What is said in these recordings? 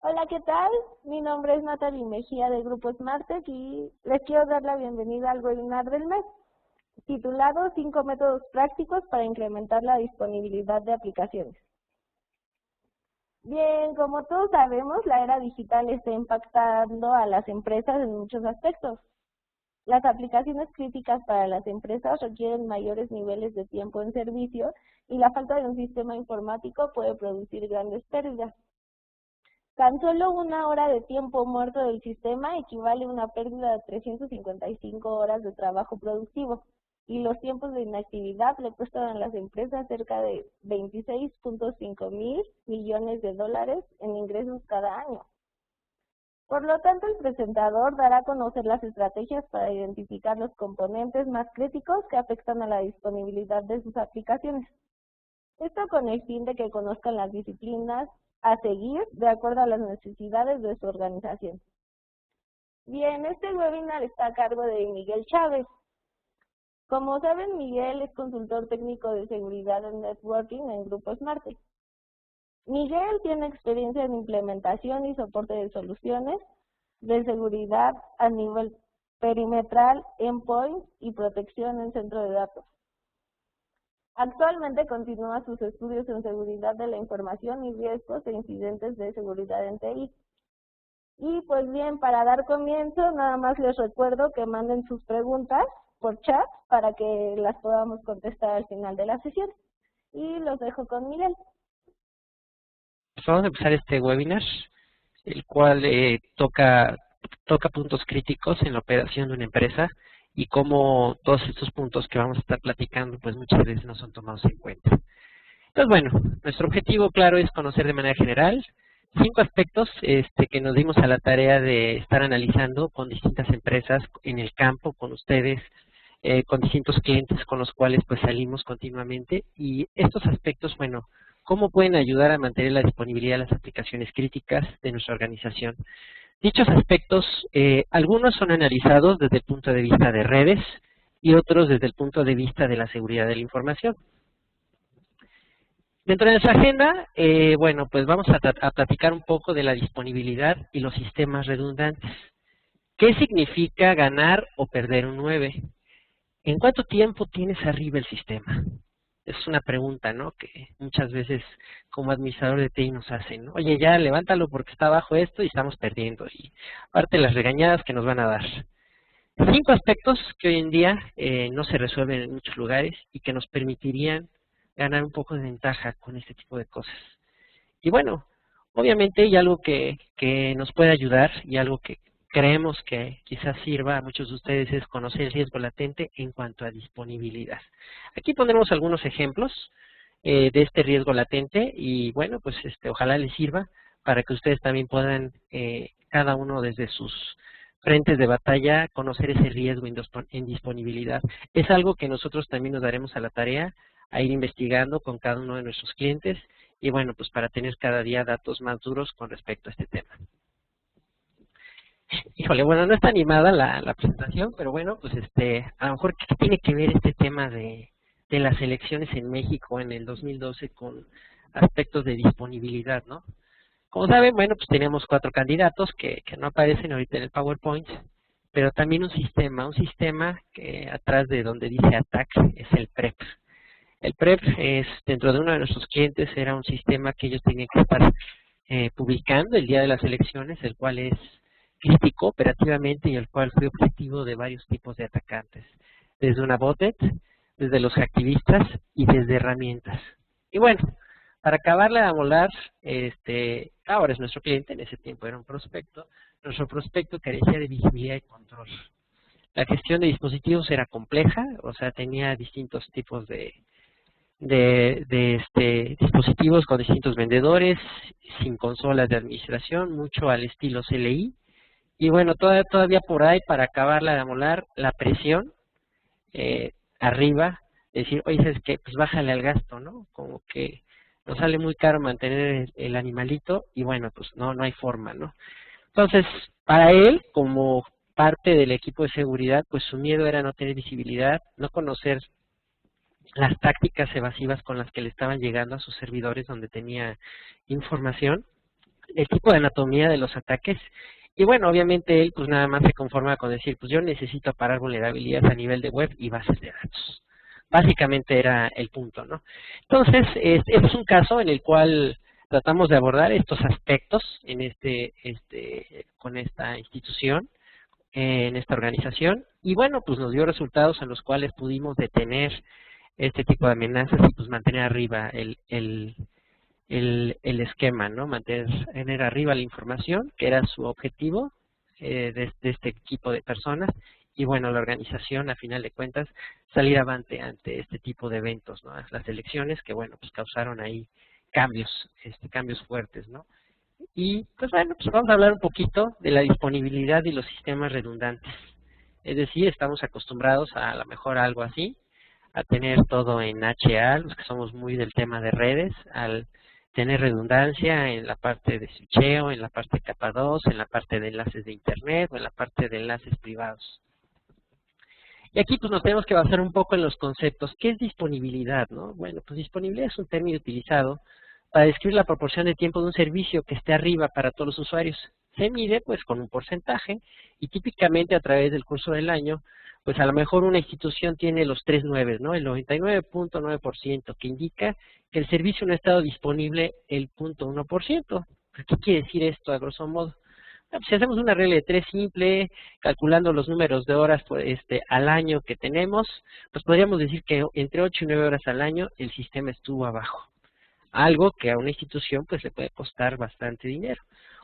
Hola, ¿qué tal? Mi nombre es Natalie Mejía de Grupo Smartech y les quiero dar la bienvenida al webinar del mes, titulado 5 métodos prácticos para incrementar la disponibilidad de aplicaciones. Bien, como todos sabemos, la era digital está impactando a las empresas en muchos aspectos. Las aplicaciones críticas para las empresas requieren mayores niveles de tiempo en servicio y la falta de un sistema informático puede producir grandes pérdidas. Tan solo una hora de tiempo muerto del sistema equivale a una pérdida de 355 horas de trabajo productivo, y los tiempos de inactividad le cuestan a las empresas cerca de 26.5 mil millones de dólares en ingresos cada año. Por lo tanto, el presentador dará a conocer las estrategias para identificar los componentes más críticos que afectan a la disponibilidad de sus aplicaciones. Esto con el fin de que conozcan las disciplinas a seguir de acuerdo a las necesidades de su organización. Bien, este webinar está a cargo de Miguel Chávez. Como saben, Miguel es consultor técnico de seguridad en networking en Grupo Smartech. Miguel tiene experiencia en implementación y soporte de soluciones de seguridad a nivel perimetral, endpoint y protección en centro de datos. Actualmente continúa sus estudios en seguridad de la información y riesgos e incidentes de seguridad en TI. Y pues bien, para dar comienzo, nada más les recuerdo que manden sus preguntas por chat para que las podamos contestar al final de la sesión. Y los dejo con Miguel. Vamos a empezar este webinar, el cual toca puntos críticos en la operación de una empresa y cómo todos estos puntos que vamos a estar platicando pues muchas veces no son tomados en cuenta. Entonces bueno, nuestro objetivo claro es conocer de manera general 5 aspectos que nos dimos a la tarea de estar analizando con distintas empresas en el campo, con ustedes, con distintos clientes con los cuales pues salimos continuamente, y estos aspectos, bueno, cómo pueden ayudar a mantener la disponibilidad de las aplicaciones críticas de nuestra organización. Dichos aspectos, algunos son analizados desde el punto de vista de redes y otros desde el punto de vista de la seguridad de la información. Dentro de nuestra agenda, bueno, pues vamos a platicar un poco de la disponibilidad y los sistemas redundantes. ¿Qué significa ganar o perder un 9? ¿En cuánto tiempo tienes arriba el sistema? Es una pregunta, ¿no?, que muchas veces como administrador de TI nos hacen, ¿no? Oye, ya levántalo porque está abajo esto y estamos perdiendo. Y aparte las regañadas que nos van a dar. 5 aspectos que hoy en día no se resuelven en muchos lugares y que nos permitirían ganar un poco de ventaja con este tipo de cosas. Y bueno, obviamente hay algo que nos puede ayudar y algo que creemos que quizás sirva a muchos de ustedes es conocer el riesgo latente en cuanto a disponibilidad. Aquí pondremos algunos ejemplos de este riesgo latente y bueno, pues ojalá les sirva para que ustedes también puedan, cada uno desde sus frentes de batalla, conocer ese riesgo en disponibilidad. Es algo que nosotros también nos daremos a la tarea a ir investigando con cada uno de nuestros clientes y bueno, pues para tener cada día datos más duros con respecto a este tema. Híjole, bueno, no está animada la presentación, pero bueno, pues a lo mejor ¿qué tiene que ver este tema de las elecciones en México en el 2012 con aspectos de disponibilidad, ¿no? Como saben, bueno, pues tenemos 4 candidatos que no aparecen ahorita en el PowerPoint, pero también un sistema que atrás de donde dice ATT&CK es el PREP. El PREP es, dentro de uno de nuestros clientes, era un sistema que ellos tenían que estar publicando el día de las elecciones, el cual es crítico operativamente y el cual fue objetivo de varios tipos de atacantes, desde una botnet, desde los hacktivistas y desde herramientas. Y bueno, para acabarla de molar, ahora es nuestro cliente, en ese tiempo era un prospecto, nuestro prospecto carecía de visibilidad y control. La gestión de dispositivos era compleja, o sea, tenía distintos tipos de dispositivos con distintos vendedores, sin consolas de administración, mucho al estilo CLI. Y bueno, todavía por ahí, para acabarla de amolar, la presión arriba, decir, oye, ¿sabes qué? Pues bájale al gasto, ¿no? Como que nos sale muy caro mantener el animalito y bueno, pues no hay forma, ¿no? Entonces, para él, como parte del equipo de seguridad, pues su miedo era no tener visibilidad, no conocer las tácticas evasivas con las que le estaban llegando a sus servidores donde tenía información. el tipo de anatomía de los ataques. Y bueno, obviamente él pues nada más se conforma con decir, pues yo necesito parar vulnerabilidades a nivel de web y bases de datos. Básicamente era el punto, ¿no? Entonces, este es un caso en el cual tratamos de abordar estos aspectos en con esta institución, en esta organización, y bueno, pues nos dio resultados en los cuales pudimos detener este tipo de amenazas y pues mantener arriba el esquema, ¿no? Mantener arriba la información, que era su objetivo de este equipo de personas, y bueno, la organización, a final de cuentas, salir avante ante este tipo de eventos, ¿no? Las elecciones que, bueno, pues causaron ahí cambios, cambios fuertes, ¿no? Y pues bueno, pues vamos a hablar un poquito de la disponibilidad y los sistemas redundantes. Es decir, estamos acostumbrados a lo mejor algo así, a tener todo en HA, los que somos muy del tema de redes, al tener redundancia en la parte de switcheo, en la parte de capa 2, en la parte de enlaces de internet o en la parte de enlaces privados. Y aquí pues nos tenemos que basar un poco en los conceptos. ¿Qué es disponibilidad, no? Bueno, pues disponibilidad es un término utilizado para describir la proporción de tiempo de un servicio que esté arriba para todos los usuarios. Se mide pues con un porcentaje y típicamente a través del curso del año, pues a lo mejor una institución tiene los 3 nueves, ¿no? El 99.9% que indica que el servicio no ha estado disponible el 0.1%. ¿Qué quiere decir esto a grosso modo? Si hacemos una regla de 3 simple, calculando los números de horas al año que tenemos, pues podríamos decir que entre 8 y 9 horas al año el sistema estuvo abajo. Algo que a una institución pues le puede costar bastante dinero.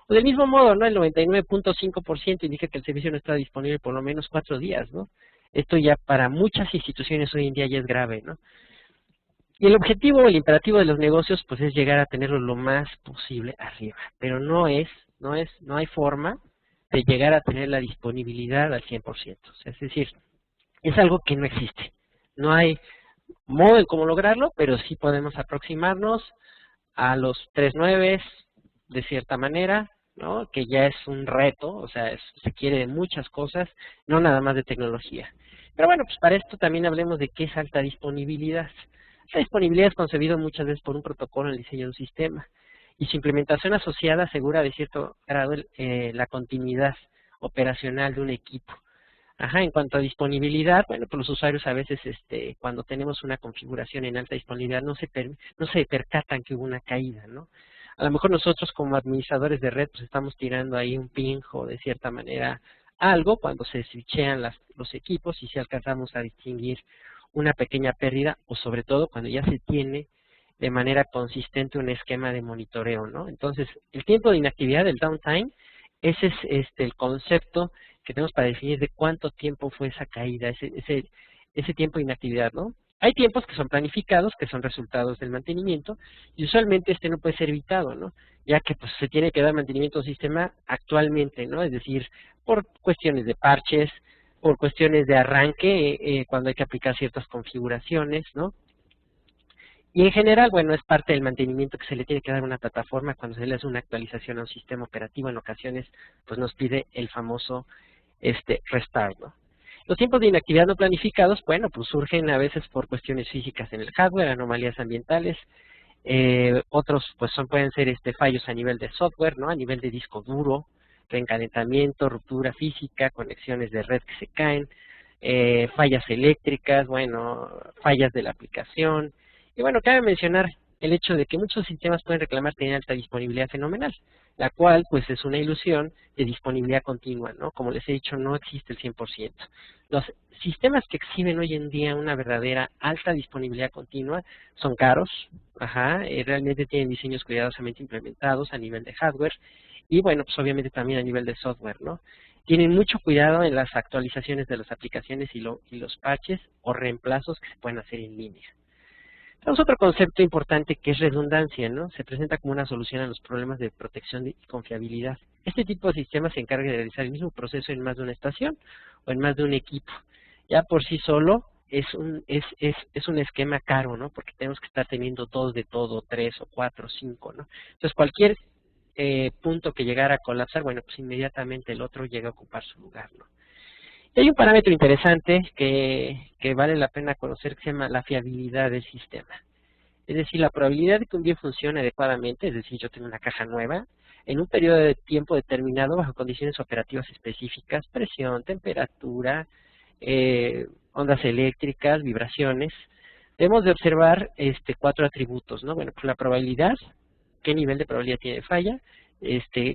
O del mismo modo, ¿no? El 99.5% indica que el servicio no está disponible por lo menos 4 días, ¿no? Esto ya para muchas instituciones hoy en día ya es grave, ¿no? Y el objetivo, el imperativo de los negocios, pues es llegar a tenerlo lo más posible arriba. Pero no hay forma de llegar a tener la disponibilidad al 100%. O sea, es decir, es algo que no existe. No hay modo en cómo lograrlo, pero sí podemos aproximarnos a los 3 nueves de cierta manera, ¿no? Que ya es un reto, o sea, se quiere de muchas cosas, no nada más de tecnología. Pero bueno, pues para esto también hablemos de qué es alta disponibilidad. La disponibilidad es concebido muchas veces por un protocolo en el diseño de un sistema y su implementación asociada asegura de cierto grado la continuidad operacional de un equipo. En cuanto a disponibilidad, bueno, pues los usuarios a veces cuando tenemos una configuración en alta disponibilidad no se percatan que hubo una caída, ¿no? A lo mejor nosotros como administradores de red pues estamos tirando ahí un ping o de cierta manera algo cuando se switchean los equipos y si alcanzamos a distinguir una pequeña pérdida o sobre todo cuando ya se tiene de manera consistente un esquema de monitoreo, ¿no? Entonces, el tiempo de inactividad, el downtime, ese es el concepto que tenemos para definir de cuánto tiempo fue esa caída, ese tiempo de inactividad, ¿no? Hay tiempos que son planificados, que son resultados del mantenimiento, y usualmente no puede ser evitado, ¿no? Ya que pues se tiene que dar mantenimiento al sistema actualmente, ¿no? Es decir, por cuestiones de parches, por cuestiones de arranque, cuando hay que aplicar ciertas configuraciones, ¿no? Y en general, bueno, es parte del mantenimiento que se le tiene que dar a una plataforma cuando se le hace una actualización a un sistema operativo. En ocasiones, pues nos pide el famoso restart, ¿no? Los tiempos de inactividad no planificados, bueno, pues surgen a veces por cuestiones físicas en el hardware, anomalías ambientales. Otros, pues pueden ser fallos a nivel de software, ¿no? A nivel de disco duro, reencalentamiento, ruptura física, conexiones de red que se caen, fallas eléctricas, bueno, fallas de la aplicación. Y bueno, cabe mencionar el hecho de que muchos sistemas pueden reclamar tener alta disponibilidad fenomenal, la cual pues es una ilusión de disponibilidad continua, ¿no? Como les he dicho, no existe el 100%. Los sistemas que exhiben hoy en día una verdadera alta disponibilidad continua son caros, realmente tienen diseños cuidadosamente implementados a nivel de hardware y bueno, pues obviamente también a nivel de software, ¿no? Tienen mucho cuidado en las actualizaciones de las aplicaciones y los parches o reemplazos que se pueden hacer en línea. Tenemos otro concepto importante que es redundancia, ¿no? Se presenta como una solución a los problemas de protección y confiabilidad. Este tipo de sistemas se encarga de realizar el mismo proceso en más de una estación o en más de un equipo. Ya por sí solo es un esquema caro, ¿no? Porque tenemos que estar teniendo 2 de todo, 3 o 4 o 5, ¿no? Entonces cualquier punto que llegara a colapsar, bueno, pues inmediatamente el otro llega a ocupar su lugar, ¿no? Y hay un parámetro interesante que vale la pena conocer que se llama la fiabilidad del sistema. Es decir, la probabilidad de que un bien funcione adecuadamente, es decir, yo tengo una caja nueva, en un periodo de tiempo determinado bajo condiciones operativas específicas, presión, temperatura, ondas eléctricas, vibraciones. Debemos de observar 4 atributos, ¿no? Bueno, pues la probabilidad, qué nivel de probabilidad tiene falla,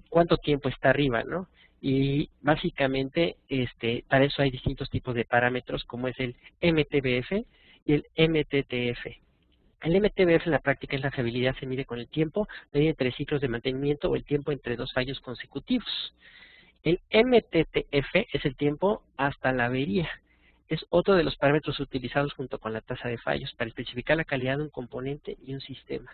cuánto tiempo está arriba, ¿no? Y básicamente para eso hay distintos tipos de parámetros como es el MTBF y el MTTF. El MTBF en la práctica es la fiabilidad, se mide con el tiempo, medida entre ciclos de mantenimiento o el tiempo entre 2 fallos consecutivos. El MTTF es el tiempo hasta la avería. Es otro de los parámetros utilizados junto con la tasa de fallos para especificar la calidad de un componente y un sistema.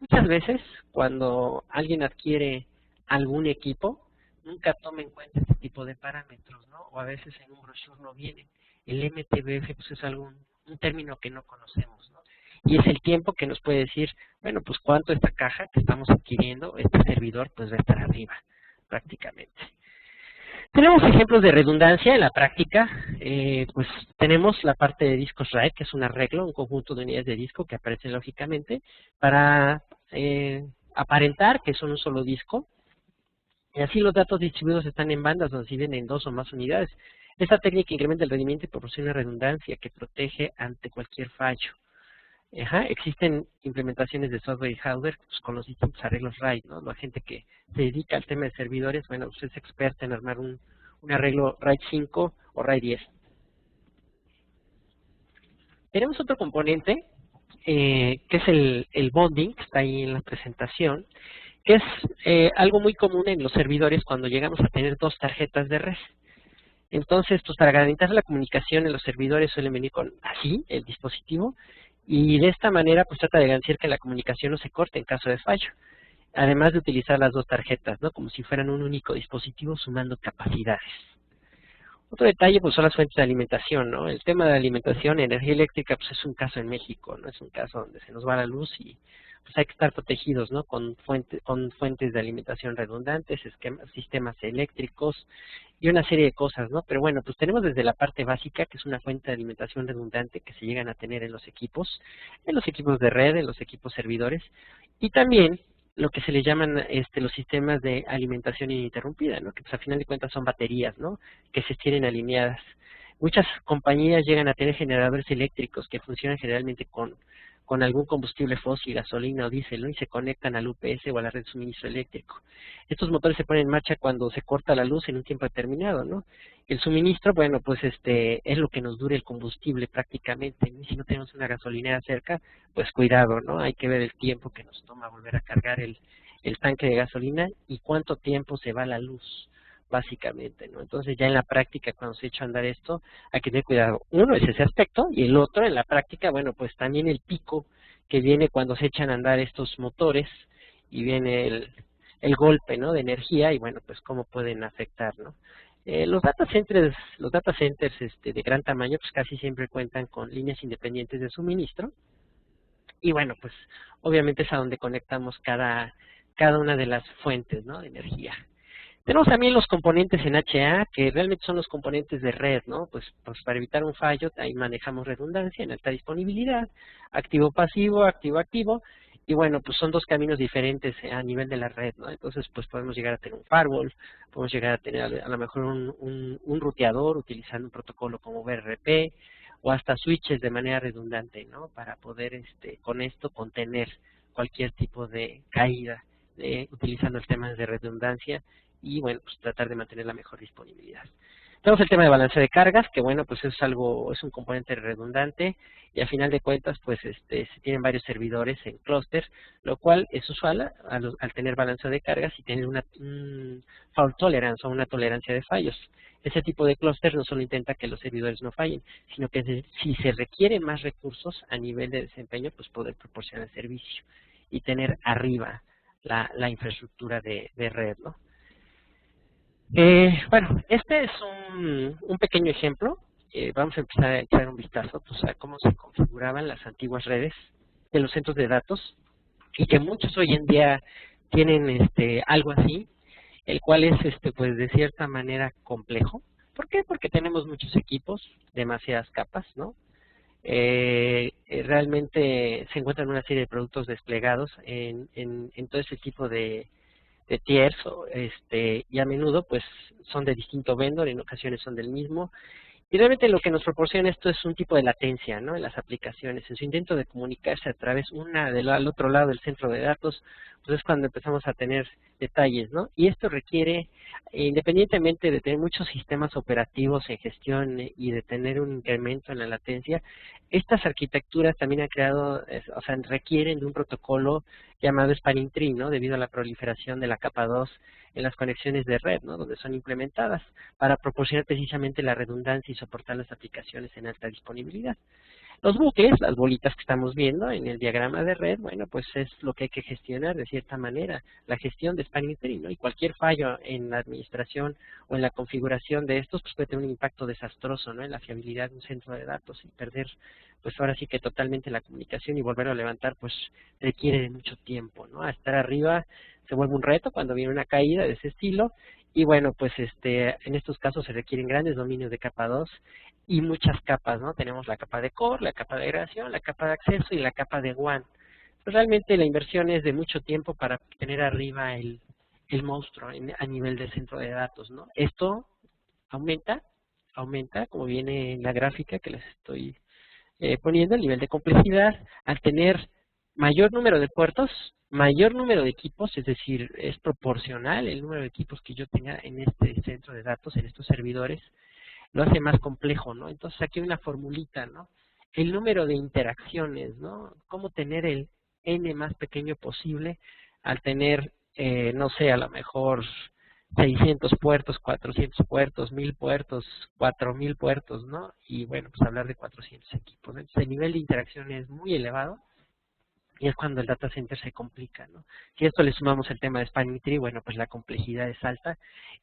Muchas veces, cuando alguien adquiere algún equipo, nunca toma en cuenta este tipo de parámetros, ¿no? O a veces en un brochure no vienen. El MTBF pues es un término que no conocemos, ¿no? Y es el tiempo que nos puede decir, bueno, pues cuánto esta caja que estamos adquiriendo, este servidor, pues va a estar arriba, prácticamente. Tenemos ejemplos de redundancia en la práctica, pues tenemos la parte de discos RAID, que es un arreglo, un conjunto de unidades de disco que aparecen lógicamente para aparentar que son un solo disco, y así los datos distribuidos están en bandas donde se dividen en 2 o más unidades. Esta técnica incrementa el rendimiento y proporciona redundancia que protege ante cualquier fallo. Existen implementaciones de software y hardware pues, con los distintos arreglos RAID, ¿no? La gente que se dedica al tema de servidores, bueno, pues es experta en armar un arreglo RAID 5 o RAID 10. Tenemos otro componente, que es el bonding, que está ahí en la presentación, que es algo muy común en los servidores cuando llegamos a tener 2 tarjetas de red. Entonces, pues para garantizar la comunicación en los servidores suelen venir con así el dispositivo, y de esta manera pues trata de garantizar que la comunicación no se corte en caso de fallo, además de utilizar las 2 tarjetas, ¿no? Como si fueran un único dispositivo sumando capacidades. Otro detalle pues son las fuentes de alimentación, ¿no? El tema de la alimentación, energía eléctrica, pues es un caso en México, ¿no? Es un caso donde se nos va la luz y pues hay que estar protegidos, ¿no? Con fuentes de alimentación redundantes, sistemas eléctricos y una serie de cosas, ¿no? Pero bueno, pues tenemos desde la parte básica, que es una fuente de alimentación redundante que se llegan a tener en los equipos de red, en los equipos servidores, y también lo que se le llaman los sistemas de alimentación ininterrumpida, ¿no? Que pues a final de cuentas son baterías, ¿no? Que se tienen alineadas. Muchas compañías llegan a tener generadores eléctricos que funcionan generalmente con algún combustible fósil, gasolina o diésel, ¿no? Y se conectan al UPS o a la red de suministro eléctrico. Estos motores se ponen en marcha cuando se corta la luz en un tiempo determinado, ¿no? El suministro, bueno, pues es lo que nos dure el combustible prácticamente, ¿no? Y si no tenemos una gasolinera cerca, pues cuidado, ¿no? Hay que ver el tiempo que nos toma volver a cargar el tanque de gasolina y cuánto tiempo se va la luz, básicamente, ¿no? Entonces ya en la práctica, cuando se echa a andar esto, hay que tener cuidado. Uno es ese aspecto, y el otro en la práctica, bueno, pues también el pico que viene cuando se echan a andar estos motores y viene el golpe, ¿no? De energía y bueno, pues cómo pueden afectar, ¿no? Los data centers de gran tamaño, pues casi siempre cuentan con líneas independientes de suministro y bueno, pues obviamente es a donde conectamos cada una de las fuentes, ¿no? De energía. Tenemos también los componentes en HA, que realmente son los componentes de red, ¿no? Pues para evitar un fallo, ahí manejamos redundancia en alta disponibilidad, activo-pasivo, activo-activo, y bueno, pues son 2 caminos diferentes a nivel de la red, ¿no? Entonces, pues podemos llegar a tener un firewall, podemos llegar a tener a lo mejor un ruteador utilizando un protocolo como BRP, o hasta switches de manera redundante, ¿no? Para poder, con esto, contener cualquier tipo de caída, utilizando el tema de redundancia, y bueno, pues tratar de mantener la mejor disponibilidad. Tenemos el tema de balanceo de cargas, que bueno, pues es un componente redundante, y a final de cuentas, pues se tienen varios servidores en clúster, lo cual es usual al tener balanceo de cargas y tener un fault tolerance o una tolerancia de fallos. Ese tipo de clúster no solo intenta que los servidores no fallen, sino que si se requieren más recursos a nivel de desempeño, pues poder proporcionar el servicio y tener arriba la infraestructura de red, ¿no? Bueno, este es un pequeño ejemplo. Vamos a empezar a echar un vistazo pues, a cómo se configuraban las antiguas redes de los centros de datos, y que muchos hoy en día tienen algo así, el cual es pues de cierta manera complejo. ¿Por qué? Porque tenemos muchos equipos, demasiadas capas, ¿no? Realmente se encuentran una serie de productos desplegados en todo ese tipo de de tiers, y a menudo pues son de distinto vendor, en ocasiones son del mismo. Y realmente lo que nos proporciona esto es un tipo de latencia, ¿no? En las aplicaciones, en su intento de comunicarse a través al otro lado del centro de datos, pues es cuando empezamos a tener detalles, ¿no? Y esto requiere, independientemente de tener muchos sistemas operativos en gestión y de tener un incremento en la latencia, estas arquitecturas también han creado, o sea, requieren de un protocolo llamado Spanning Tree, ¿no? Debido a la proliferación de la capa 2 en las conexiones de red, ¿no? Donde son implementadas para proporcionar precisamente la redundancia y soportar las aplicaciones en alta disponibilidad. Los bucles, las bolitas que estamos viendo en el diagrama de red, bueno, pues es lo que hay que gestionar de cierta manera, la gestión de Spanning Tree, ¿no? Y cualquier fallo en la administración o en la configuración de estos, pues puede tener un impacto desastroso, ¿no? En la fiabilidad de un centro de datos y perder, pues ahora sí que totalmente la comunicación y volverlo a levantar, pues requiere de mucho tiempo, ¿no? A estar arriba se vuelve un reto cuando viene una caída de ese estilo y bueno, pues en estos casos se requieren grandes dominios de capa 2 y muchas capas, ¿no? Tenemos la capa de core, la capa de agregación, la capa de acceso y la capa de WAN. Pues realmente la inversión es de mucho tiempo para tener arriba el monstruo a nivel del centro de datos, ¿no? Esto aumenta, como viene en la gráfica que les estoy poniendo, el nivel de complejidad al tener mayor número de puertos, mayor número de equipos, es decir, es proporcional el número de equipos que yo tenga en este centro de datos, en estos servidores, lo hace más complejo, ¿no? Entonces aquí hay una formulita, ¿no? El número de interacciones, ¿no? Cómo tener el n más pequeño posible al tener, no sé, a lo mejor 600 puertos, 400 puertos, 1000 puertos, 4000 puertos, ¿no? Y bueno, pues hablar de 400 equipos. Entonces el nivel de interacción es muy elevado y es cuando el data center se complica, ¿no? Si a esto le sumamos el tema de Spanning Tree, bueno, pues la complejidad es alta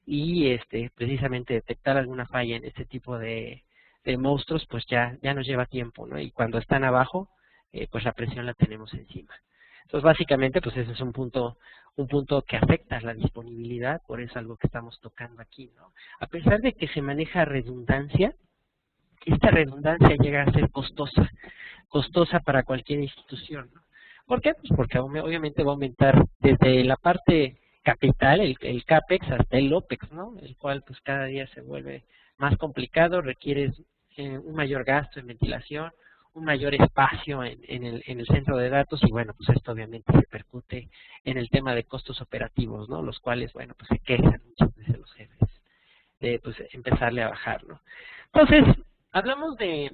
y precisamente detectar alguna falla en este tipo de monstruos, pues ya nos lleva tiempo, ¿no? Y cuando están abajo, pues la presión la tenemos encima. Entonces, básicamente, pues ese es un punto que afecta la disponibilidad, por eso es algo que estamos tocando aquí, ¿no? A pesar de que se maneja redundancia, esta redundancia llega a ser costosa para cualquier institución, ¿no? ¿Por qué? Pues porque obviamente va a aumentar desde la parte capital, el CAPEX, hasta el OPEX, ¿no? El cual pues cada día se vuelve más complicado, requiere un mayor gasto en ventilación, un mayor espacio en el centro de datos y bueno, pues esto obviamente repercute en el tema de costos operativos, ¿no? Los cuales, bueno, pues se quejan muchas veces los jefes de pues empezarle a bajar, ¿no? Entonces, hablamos de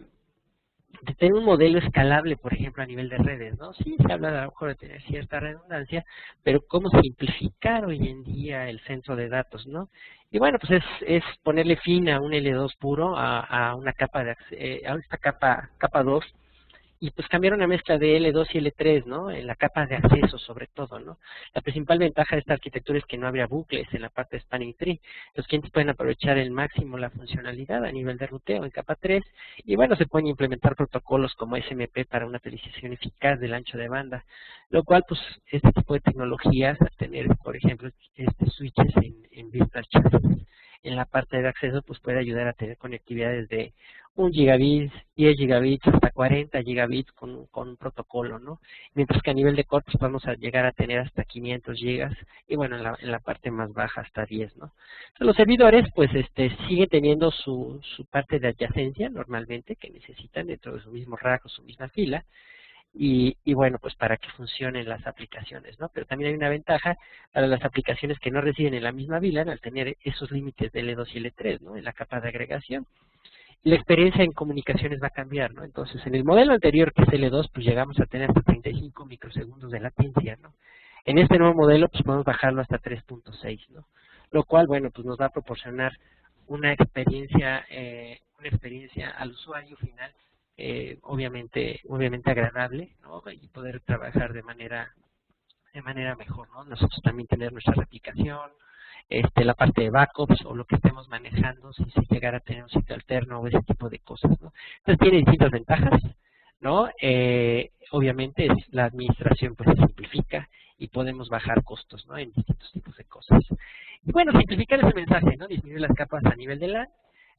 tener un modelo escalable, por ejemplo, a nivel de redes, ¿no? Sí, se habla a lo mejor de tener cierta redundancia, pero ¿cómo simplificar hoy en día el centro de datos, no? Y bueno, pues es ponerle fin a un L2 puro, a una capa a esta capa 2, y pues cambiar una mezcla de L2 y L3, ¿no? En la capa de acceso sobre todo, ¿no? La principal ventaja de esta arquitectura es que no habría bucles en la parte de Spanning Tree. Los clientes pueden aprovechar el máximo la funcionalidad a nivel de ruteo en capa 3 y bueno, se pueden implementar protocolos como SMP para una utilización eficaz del ancho de banda, lo cual pues este tipo de tecnologías, al tener por ejemplo switches en virtual channels en la parte de acceso, pues puede ayudar a tener conectividades de 1 gigabit, 10 gigabits, hasta 40 gigabits con un protocolo, ¿no? Mientras que a nivel de core, pues vamos a llegar a tener hasta 500 gigas y bueno, en la parte más baja hasta 10, ¿no? Entonces, los servidores, pues siguen teniendo su parte de adyacencia normalmente que necesitan dentro de su mismo rack o su misma fila, y bueno, pues para que funcionen las aplicaciones, ¿no? Pero también hay una ventaja para las aplicaciones que no residen en la misma VLAN al tener esos límites de L2 y L3, ¿no? En la capa de agregación. Y la experiencia en comunicaciones va a cambiar, ¿no? Entonces, en el modelo anterior, que es L2, pues llegamos a tener hasta 35 microsegundos de latencia, ¿no? En este nuevo modelo, pues podemos bajarlo hasta 3.6, ¿no? Lo cual, bueno, pues nos va a proporcionar una experiencia al usuario final obviamente agradable, ¿no? Y poder trabajar de manera mejor, ¿no? Nosotros también tener nuestra replicación, la parte de backups o lo que estemos manejando si se llegara a tener un sitio alterno o ese tipo de cosas, ¿no? Entonces tiene distintas ventajas, ¿no? Obviamente la administración pues se simplifica y podemos bajar costos, ¿no? En distintos tipos de cosas. Y bueno, simplificar ese mensaje, ¿no? Disminuir las capas a nivel de LAN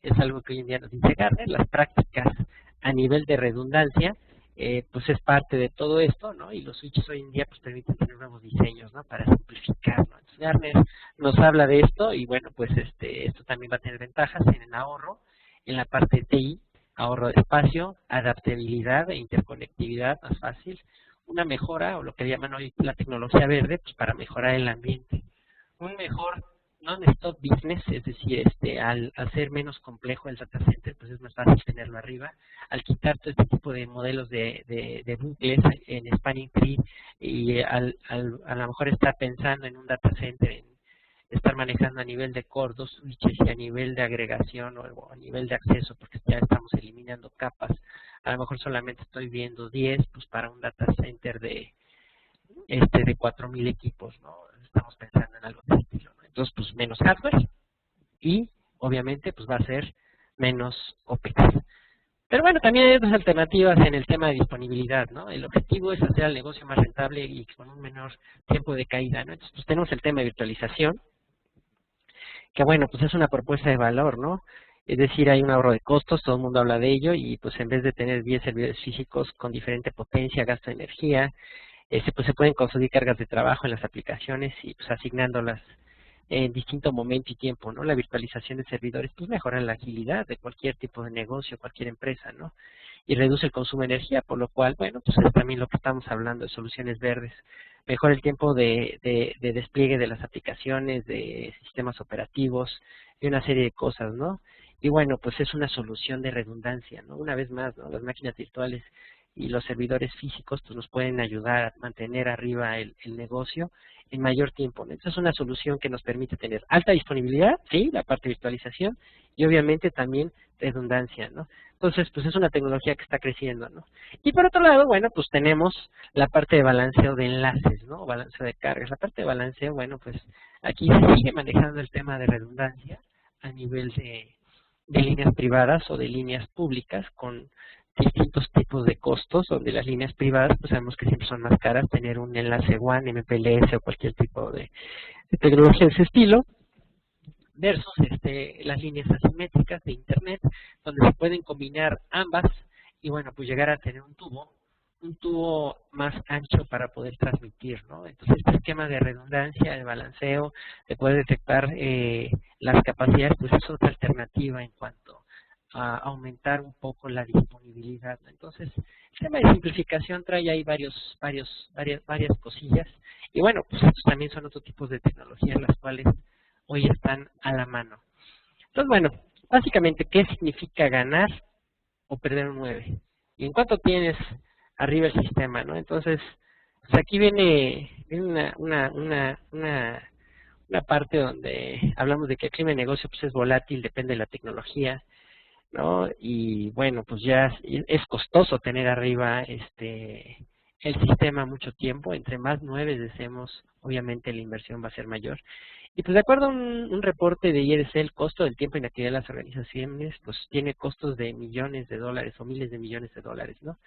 es algo que hoy en día nos dice Gartner, las prácticas a nivel de redundancia pues es parte de todo esto, ¿no? Y los switches hoy en día pues permiten tener nuevos diseños, ¿no? Para simplificar, ¿no? Entonces, Gartner nos habla de esto y bueno, pues esto también va a tener ventajas en el ahorro, en la parte de TI, ahorro de espacio, adaptabilidad e interconectividad más fácil, una mejora o lo que llaman hoy la tecnología verde, pues para mejorar el ambiente, un mejor non-stop business, es decir, al ser menos complejo el data center, pues es más fácil tenerlo arriba, al quitar todo este tipo de modelos de bucles en spanning tree y a lo mejor estar pensando en un data center, en estar manejando a nivel de core 2 switches y a nivel de agregación o a nivel de acceso, porque ya estamos eliminando capas, a lo mejor solamente estoy viendo 10, pues para un data center de 4000 equipos, ¿no? Estamos pensando en algo de ese estilo, ¿no? Entonces, pues menos hardware y obviamente pues va a ser menos OPEX. Pero bueno, también hay otras alternativas en el tema de disponibilidad, ¿no? El objetivo es hacer el negocio más rentable y con un menor tiempo de caída, ¿no? Entonces, pues tenemos el tema de virtualización, que bueno, pues es una propuesta de valor, ¿no? Es decir, hay un ahorro de costos, todo el mundo habla de ello, y pues en vez de tener 10 servidores físicos con diferente potencia, gasto de energía, pues se pueden conseguir cargas de trabajo en las aplicaciones y pues asignándolas en distinto momento y tiempo, ¿no? La virtualización de servidores pues mejora la agilidad de cualquier tipo de negocio, cualquier empresa, ¿no? Y reduce el consumo de energía, por lo cual, bueno, pues es también lo que estamos hablando de soluciones verdes. Mejora el tiempo de despliegue de las aplicaciones, de sistemas operativos y una serie de cosas, ¿no? Y bueno, pues es una solución de redundancia, ¿no? Una vez más, ¿no? Las máquinas virtuales y los servidores físicos pues nos pueden ayudar a mantener arriba el negocio en mayor tiempo, ¿no? Entonces es una solución que nos permite tener alta disponibilidad, sí, la parte de virtualización, y obviamente también redundancia, ¿no? Entonces, pues es una tecnología que está creciendo, ¿no? Y por otro lado, bueno, pues tenemos la parte de balanceo de enlaces, ¿no? Balanceo de cargas. La parte de balanceo, bueno, pues aquí se sigue manejando el tema de redundancia a nivel de líneas privadas o de líneas públicas con distintos tipos de costos, donde las líneas privadas, pues sabemos que siempre son más caras, tener un enlace WAN, MPLS o cualquier tipo de tecnología de ese estilo, versus las líneas asimétricas de Internet, donde se pueden combinar ambas y bueno, pues llegar a tener un tubo más ancho para poder transmitir, ¿no? Entonces este esquema de redundancia, de balanceo, de poder detectar las capacidades, pues es otra alternativa en cuanto a aumentar un poco la disponibilidad, ¿no? Entonces, el tema de simplificación trae ahí varias cosillas y bueno, pues estos también son otros tipos de tecnologías las cuales hoy están a la mano. Entonces, bueno, básicamente, ¿qué significa ganar o perder un 9? ¿Y en cuánto tienes arriba el sistema, no? Entonces, pues aquí viene una parte donde hablamos de que el clima de negocio pues es volátil, depende de la tecnología, ¿no? Y bueno, pues ya es costoso tener arriba el sistema mucho tiempo. Entre más 9 deseemos, obviamente la inversión va a ser mayor. Y pues de acuerdo a un reporte de IRC, el costo del tiempo en actividad de las organizaciones pues tiene costos de millones de dólares o miles de millones de dólares, ¿no?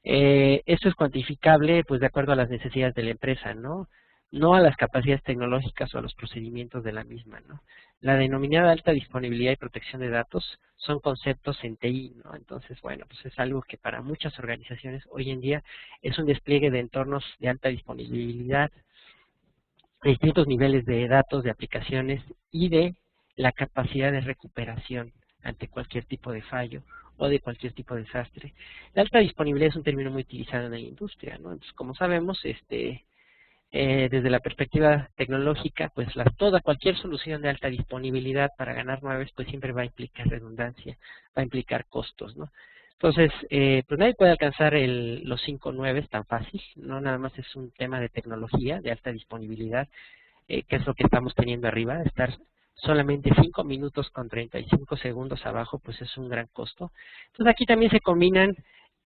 Esto es cuantificable pues de acuerdo a las necesidades de la empresa, ¿no? No a las capacidades tecnológicas o a los procedimientos de la misma, ¿no? La denominada alta disponibilidad y protección de datos son conceptos en TI, ¿no? Entonces, bueno, pues es algo que para muchas organizaciones hoy en día es un despliegue de entornos de alta disponibilidad, de distintos niveles de datos, de aplicaciones y de la capacidad de recuperación ante cualquier tipo de fallo o de cualquier tipo de desastre. La alta disponibilidad es un término muy utilizado en la industria, ¿no? Entonces, como sabemos, desde la perspectiva tecnológica, pues cualquier solución de alta disponibilidad para ganar nuevas, pues siempre va a implicar redundancia, va a implicar costos, ¿no? Entonces, pues nadie puede alcanzar los 5 nueves tan fácil, no nada más es un tema de tecnología, de alta disponibilidad, que es lo que estamos teniendo arriba, estar solamente 5 minutos con 35 segundos abajo, pues es un gran costo. Entonces aquí también se combinan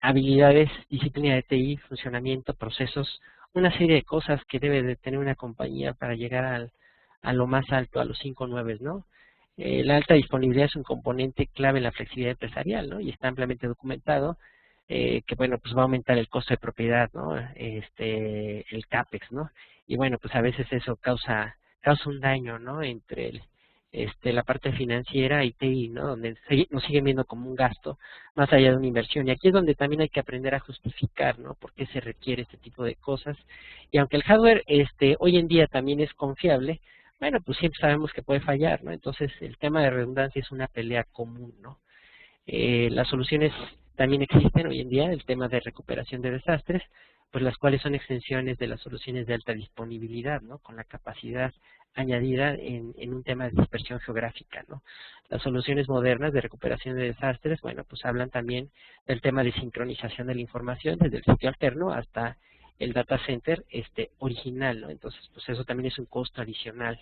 habilidades, disciplina de TI, funcionamiento, procesos, una serie de cosas que debe de tener una compañía para llegar a lo más alto, a los 5 nueves, ¿no? La alta disponibilidad es un componente clave en la flexibilidad empresarial, ¿no? Y está ampliamente documentado, que bueno, pues va a aumentar el costo de propiedad, ¿no? El CAPEX, ¿no? Y bueno, pues a veces eso causa un daño, ¿no? Entre la parte financiera y TI, ¿no? Donde nos siguen viendo como un gasto más allá de una inversión. Y aquí es donde también hay que aprender a justificar, ¿no? Por qué se requiere este tipo de cosas. Y aunque el hardware hoy en día también es confiable, bueno, pues siempre sabemos que puede fallar, ¿no? Entonces el tema de redundancia es una pelea común, ¿no? Las soluciones también existen hoy en día, el tema de recuperación de desastres, pues las cuales son extensiones de las soluciones de alta disponibilidad, ¿no? Con la capacidad añadida en un tema de dispersión geográfica, ¿no? Las soluciones modernas de recuperación de desastres, bueno, pues hablan también del tema de sincronización de la información desde el sitio alterno hasta el data center original, ¿no? Entonces, pues eso también es un costo adicional.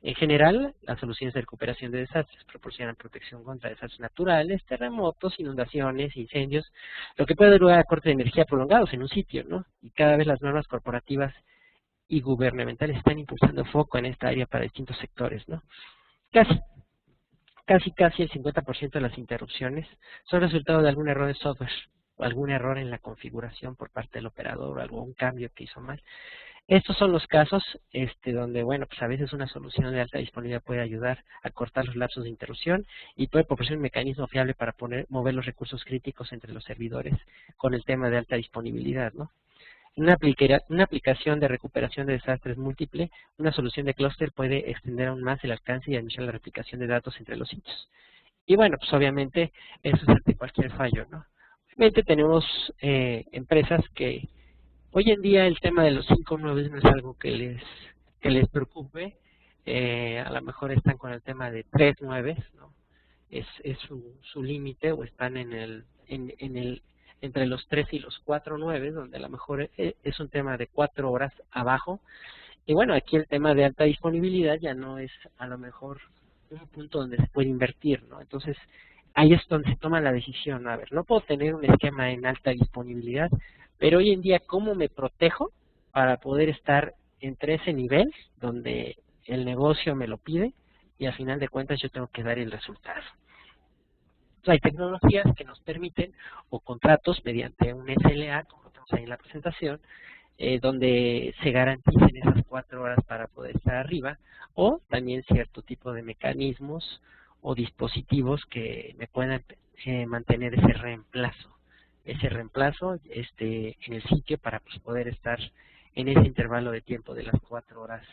En general, las soluciones de recuperación de desastres proporcionan protección contra desastres naturales, terremotos, inundaciones, incendios, lo que puede dar lugar a cortes de energía prolongados en un sitio, ¿no? Y cada vez las normas corporativas y gubernamentales están impulsando foco en esta área para distintos sectores, ¿no? Casi el 50% de las interrupciones son resultado de algún error de software o algún error en la configuración por parte del operador o algún cambio que hizo mal. Estos son los casos donde, bueno, pues a veces una solución de alta disponibilidad puede ayudar a cortar los lapsos de interrupción y puede proporcionar un mecanismo fiable para mover los recursos críticos entre los servidores con el tema de alta disponibilidad, ¿no? En una aplicación de recuperación de desastres múltiple, una solución de clúster puede extender aún más el alcance y administrar la replicación de datos entre los sitios. Y bueno, pues obviamente eso es ante cualquier fallo, ¿no? Obviamente tenemos empresas que hoy en día el tema de los 5 9 no es algo que les preocupe. A lo mejor están con el tema de 3 9, ¿no? Es su límite, o están entre los 3 y los 4 9, donde a lo mejor es un tema de 4 horas abajo. Y bueno, aquí el tema de alta disponibilidad ya no es a lo mejor un punto donde se puede invertir, ¿no? Entonces, ahí es donde se toma la decisión. A ver, no puedo tener un esquema en alta disponibilidad, pero hoy en día, ¿cómo me protejo para poder estar entre ese nivel donde el negocio me lo pide y al final de cuentas yo tengo que dar el resultado? Entonces, hay tecnologías que nos permiten, o contratos mediante un SLA, como lo tenemos ahí en la presentación, donde se garanticen esas 4 horas para poder estar arriba, o también cierto tipo de mecanismos o dispositivos que me puedan mantener ese reemplazo en el sitio para pues, poder estar en ese intervalo de tiempo de las 4 horas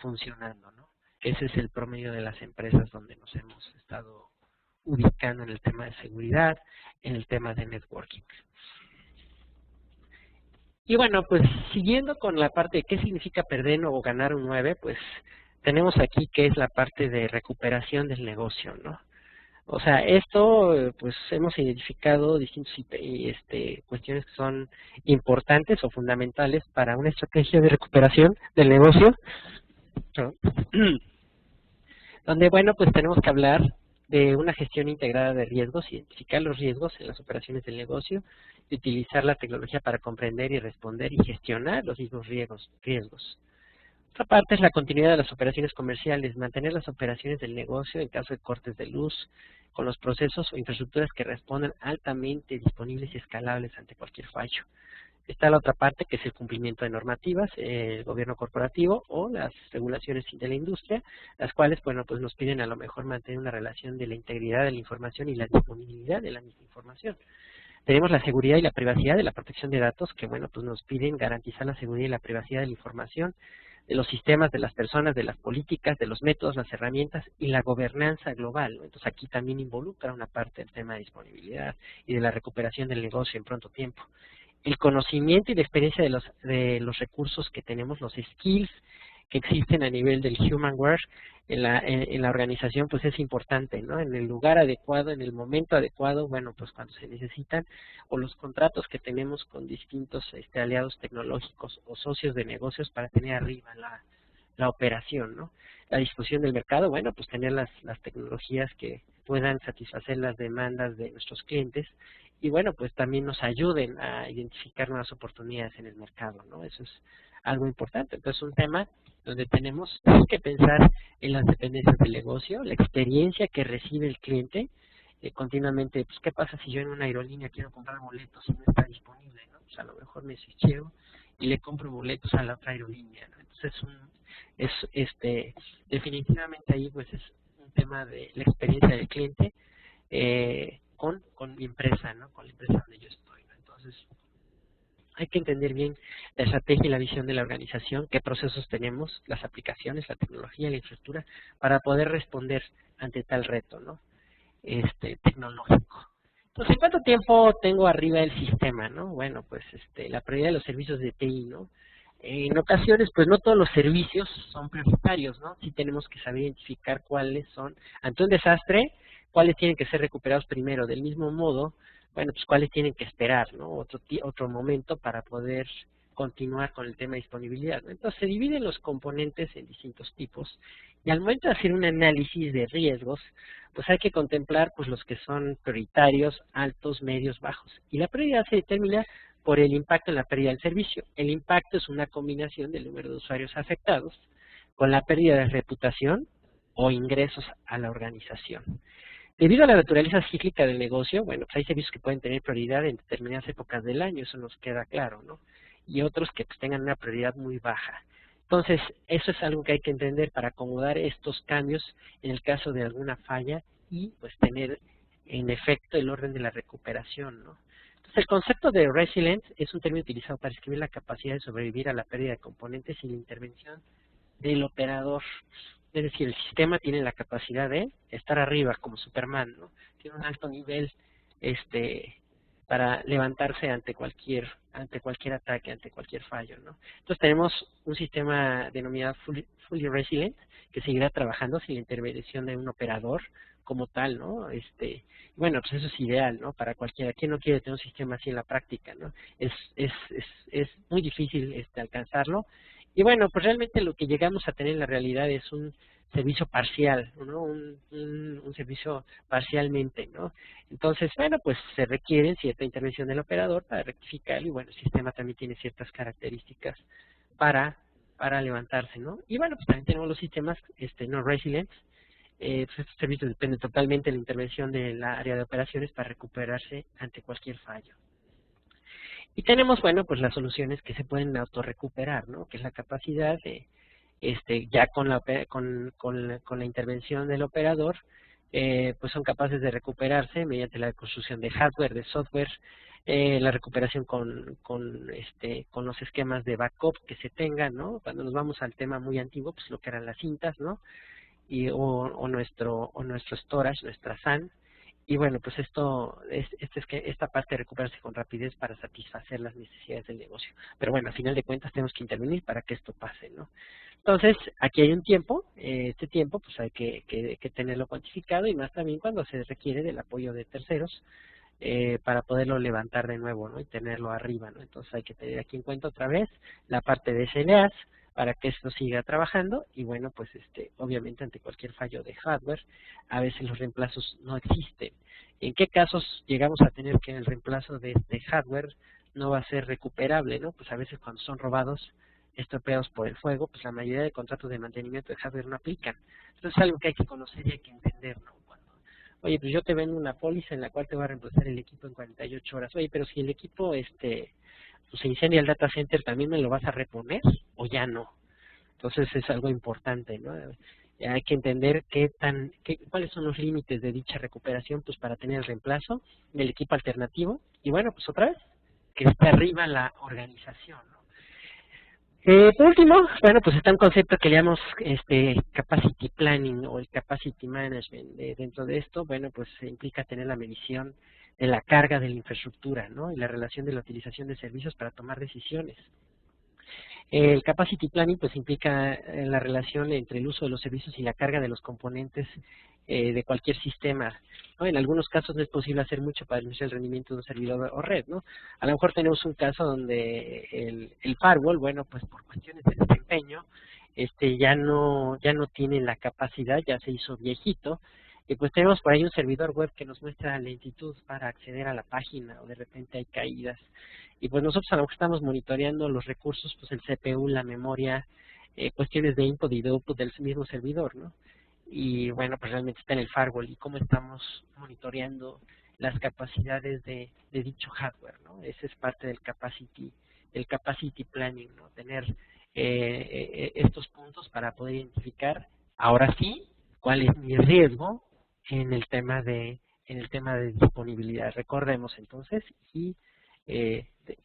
funcionando, ¿no? Ese es el promedio de las empresas donde nos hemos estado ubicando en el tema de seguridad, en el tema de networking. Y bueno, pues siguiendo con la parte de qué significa perder o ganar un 9, pues tenemos aquí que es la parte de recuperación del negocio, ¿no? O sea, esto, pues hemos identificado distintas cuestiones que son importantes o fundamentales para una estrategia de recuperación del negocio, donde, bueno, pues tenemos que hablar de una gestión integrada de riesgos, identificar los riesgos en las operaciones del negocio y utilizar la tecnología para comprender y responder y gestionar los mismos riesgos. Otra parte es la continuidad de las operaciones comerciales, mantener las operaciones del negocio en caso de cortes de luz, con los procesos o infraestructuras que respondan altamente disponibles y escalables ante cualquier fallo. Está la otra parte, que es el cumplimiento de normativas, el gobierno corporativo o las regulaciones de la industria, las cuales, bueno, pues nos piden a lo mejor mantener una relación de la integridad de la información y la disponibilidad de la misma información. Tenemos la seguridad y la privacidad de la protección de datos, que, bueno, pues nos piden garantizar la seguridad y la privacidad de la información, de los sistemas, de las personas, de las políticas, de los métodos, las herramientas y la gobernanza global, ¿no? Entonces aquí también involucra una parte del tema de disponibilidad y de la recuperación del negocio en pronto tiempo. El conocimiento y la experiencia de los recursos que tenemos, los skills que existen a nivel del humanware en la organización, pues es importante, ¿no? En el lugar adecuado, en el momento adecuado, bueno, pues cuando se necesitan, o los contratos que tenemos con distintos aliados tecnológicos o socios de negocios para tener arriba la operación, ¿no? La discusión del mercado, bueno, pues tener las tecnologías que puedan satisfacer las demandas de nuestros clientes y bueno, pues también nos ayuden a identificar nuevas oportunidades en el mercado, ¿no? Eso es algo importante. Entonces, un tema donde tenemos que pensar en las dependencias del negocio, la experiencia que recibe el cliente, continuamente, pues, ¿qué pasa si yo en una aerolínea quiero comprar boletos y no está disponible, ¿no? Pues a lo mejor me switcheo y le compro boletos a la otra aerolínea, ¿no? Entonces, es definitivamente ahí pues es un tema de la experiencia del cliente con mi empresa, ¿no? Con la empresa donde yo estoy, ¿no? Entonces, hay que entender bien la estrategia y la visión de la organización, qué procesos tenemos, las aplicaciones, la tecnología, la infraestructura, para poder responder ante tal reto, ¿no? Tecnológico. Entonces, ¿en cuánto tiempo tengo arriba el sistema, no? Bueno, pues la prioridad de los servicios de TI, ¿no? En ocasiones, pues no todos los servicios son prioritarios, ¿no? Sí tenemos que saber identificar cuáles son, ante un desastre, cuáles tienen que ser recuperados primero. Del mismo modo, bueno, pues cuáles tienen que esperar, ¿no? Otro momento para poder continuar con el tema de disponibilidad, ¿no? Entonces, se dividen los componentes en distintos tipos y al momento de hacer un análisis de riesgos, pues hay que contemplar pues los que son prioritarios, altos, medios, bajos. Y la prioridad se determina por el impacto en la pérdida del servicio. El impacto es una combinación del número de usuarios afectados con la pérdida de reputación o ingresos a la organización. Debido a la naturaleza cíclica del negocio, bueno, pues hay servicios que pueden tener prioridad en determinadas épocas del año, eso nos queda claro, ¿no? Y otros que pues, tengan una prioridad muy baja. Entonces, eso es algo que hay que entender para acomodar estos cambios en el caso de alguna falla y pues tener en efecto el orden de la recuperación, ¿no? Entonces, el concepto de resilience es un término utilizado para describir la capacidad de sobrevivir a la pérdida de componentes sin la intervención del operador. Es decir, el sistema tiene la capacidad de estar arriba como Superman, ¿no? Tiene un alto nivel para levantarse ante cualquier ataque, ante cualquier fallo, ¿no? Entonces tenemos un sistema denominado fully resilient que seguirá trabajando sin la intervención de un operador como tal, ¿no? Bueno, pues eso es ideal, ¿no? Para cualquiera. ¿Quién no quiere tener un sistema así en la práctica, no? Es muy difícil alcanzarlo. Y bueno, pues realmente lo que llegamos a tener en la realidad es un servicio parcial, ¿no? Un servicio parcialmente, ¿no? Entonces, bueno, pues se requiere cierta intervención del operador para rectificarlo y bueno, el sistema también tiene ciertas características para, para levantarse, ¿no? Y bueno, pues también tenemos los sistemas no resilientes. Pues estos servicios dependen totalmente de la intervención de la área de operaciones para recuperarse ante cualquier fallo. Y tenemos, bueno, pues las soluciones que se pueden autorrecuperar, ¿no? Que es la capacidad de, ya con la intervención del operador, pues son capaces de recuperarse mediante la construcción de hardware, de software, la recuperación con los esquemas de backup que se tengan, ¿no? Cuando nos vamos al tema muy antiguo, pues lo que eran las cintas, ¿no? O nuestro storage, nuestra SAN. Y bueno, pues esta parte de recuperarse con rapidez para satisfacer las necesidades del negocio. Pero bueno, al final de cuentas tenemos que intervenir para que esto pase, ¿no? Entonces, aquí hay un tiempo, este tiempo pues hay que tenerlo cuantificado y más también cuando se requiere del apoyo de terceros para poderlo levantar de nuevo, ¿no? Y tenerlo arriba, ¿no? Entonces hay que tener aquí en cuenta otra vez la parte de SLAs para que esto siga trabajando y bueno, pues obviamente ante cualquier fallo de hardware, a veces los reemplazos no existen. ¿En qué casos llegamos a tener que el reemplazo de este hardware no va a ser recuperable, ¿no? Pues a veces cuando son robados, estropeados por el fuego, pues la mayoría de contratos de mantenimiento de hardware no aplican. Entonces es algo que hay que conocer y hay que entender, ¿no? Oye, pues yo te vendo una póliza en la cual te va a reemplazar el equipo en 48 horas. Oye, pero si el equipo pues se incendia el data center, ¿también me lo vas a reponer o ya no? Entonces es algo importante, ¿no? Hay que entender cuáles son los límites de dicha recuperación, pues para tener el reemplazo del equipo alternativo. Y bueno, pues otra vez, que esté arriba la organización, ¿no? Por último, bueno, pues está un concepto que le llamamos capacity planning o el capacity management. Dentro de esto, bueno, pues implica tener la medición de la carga de la infraestructura, ¿no? Y la relación de la utilización de servicios para tomar decisiones. El capacity planning pues implica la relación entre el uso de los servicios y la carga de los componentes de cualquier sistema, ¿no? En algunos casos no es posible hacer mucho para disminuir el rendimiento de un servidor o red, ¿no? A lo mejor tenemos un caso donde el firewall, bueno, pues por cuestiones de desempeño, ya no tiene la capacidad, ya se hizo viejito, y pues tenemos por ahí un servidor web que nos muestra lentitud para acceder a la página o de repente hay caídas. Y pues nosotros a lo mejor estamos monitoreando los recursos, pues el CPU, la memoria, cuestiones de input y de output del mismo servidor, ¿no? Y bueno, pues realmente está en el firewall y cómo estamos monitoreando las capacidades de dicho hardware, ¿no? Ese es parte del capacity planning, ¿no? Tener estos puntos para poder identificar, ahora sí, cuál es mi riesgo en el tema de disponibilidad. Recordemos entonces, y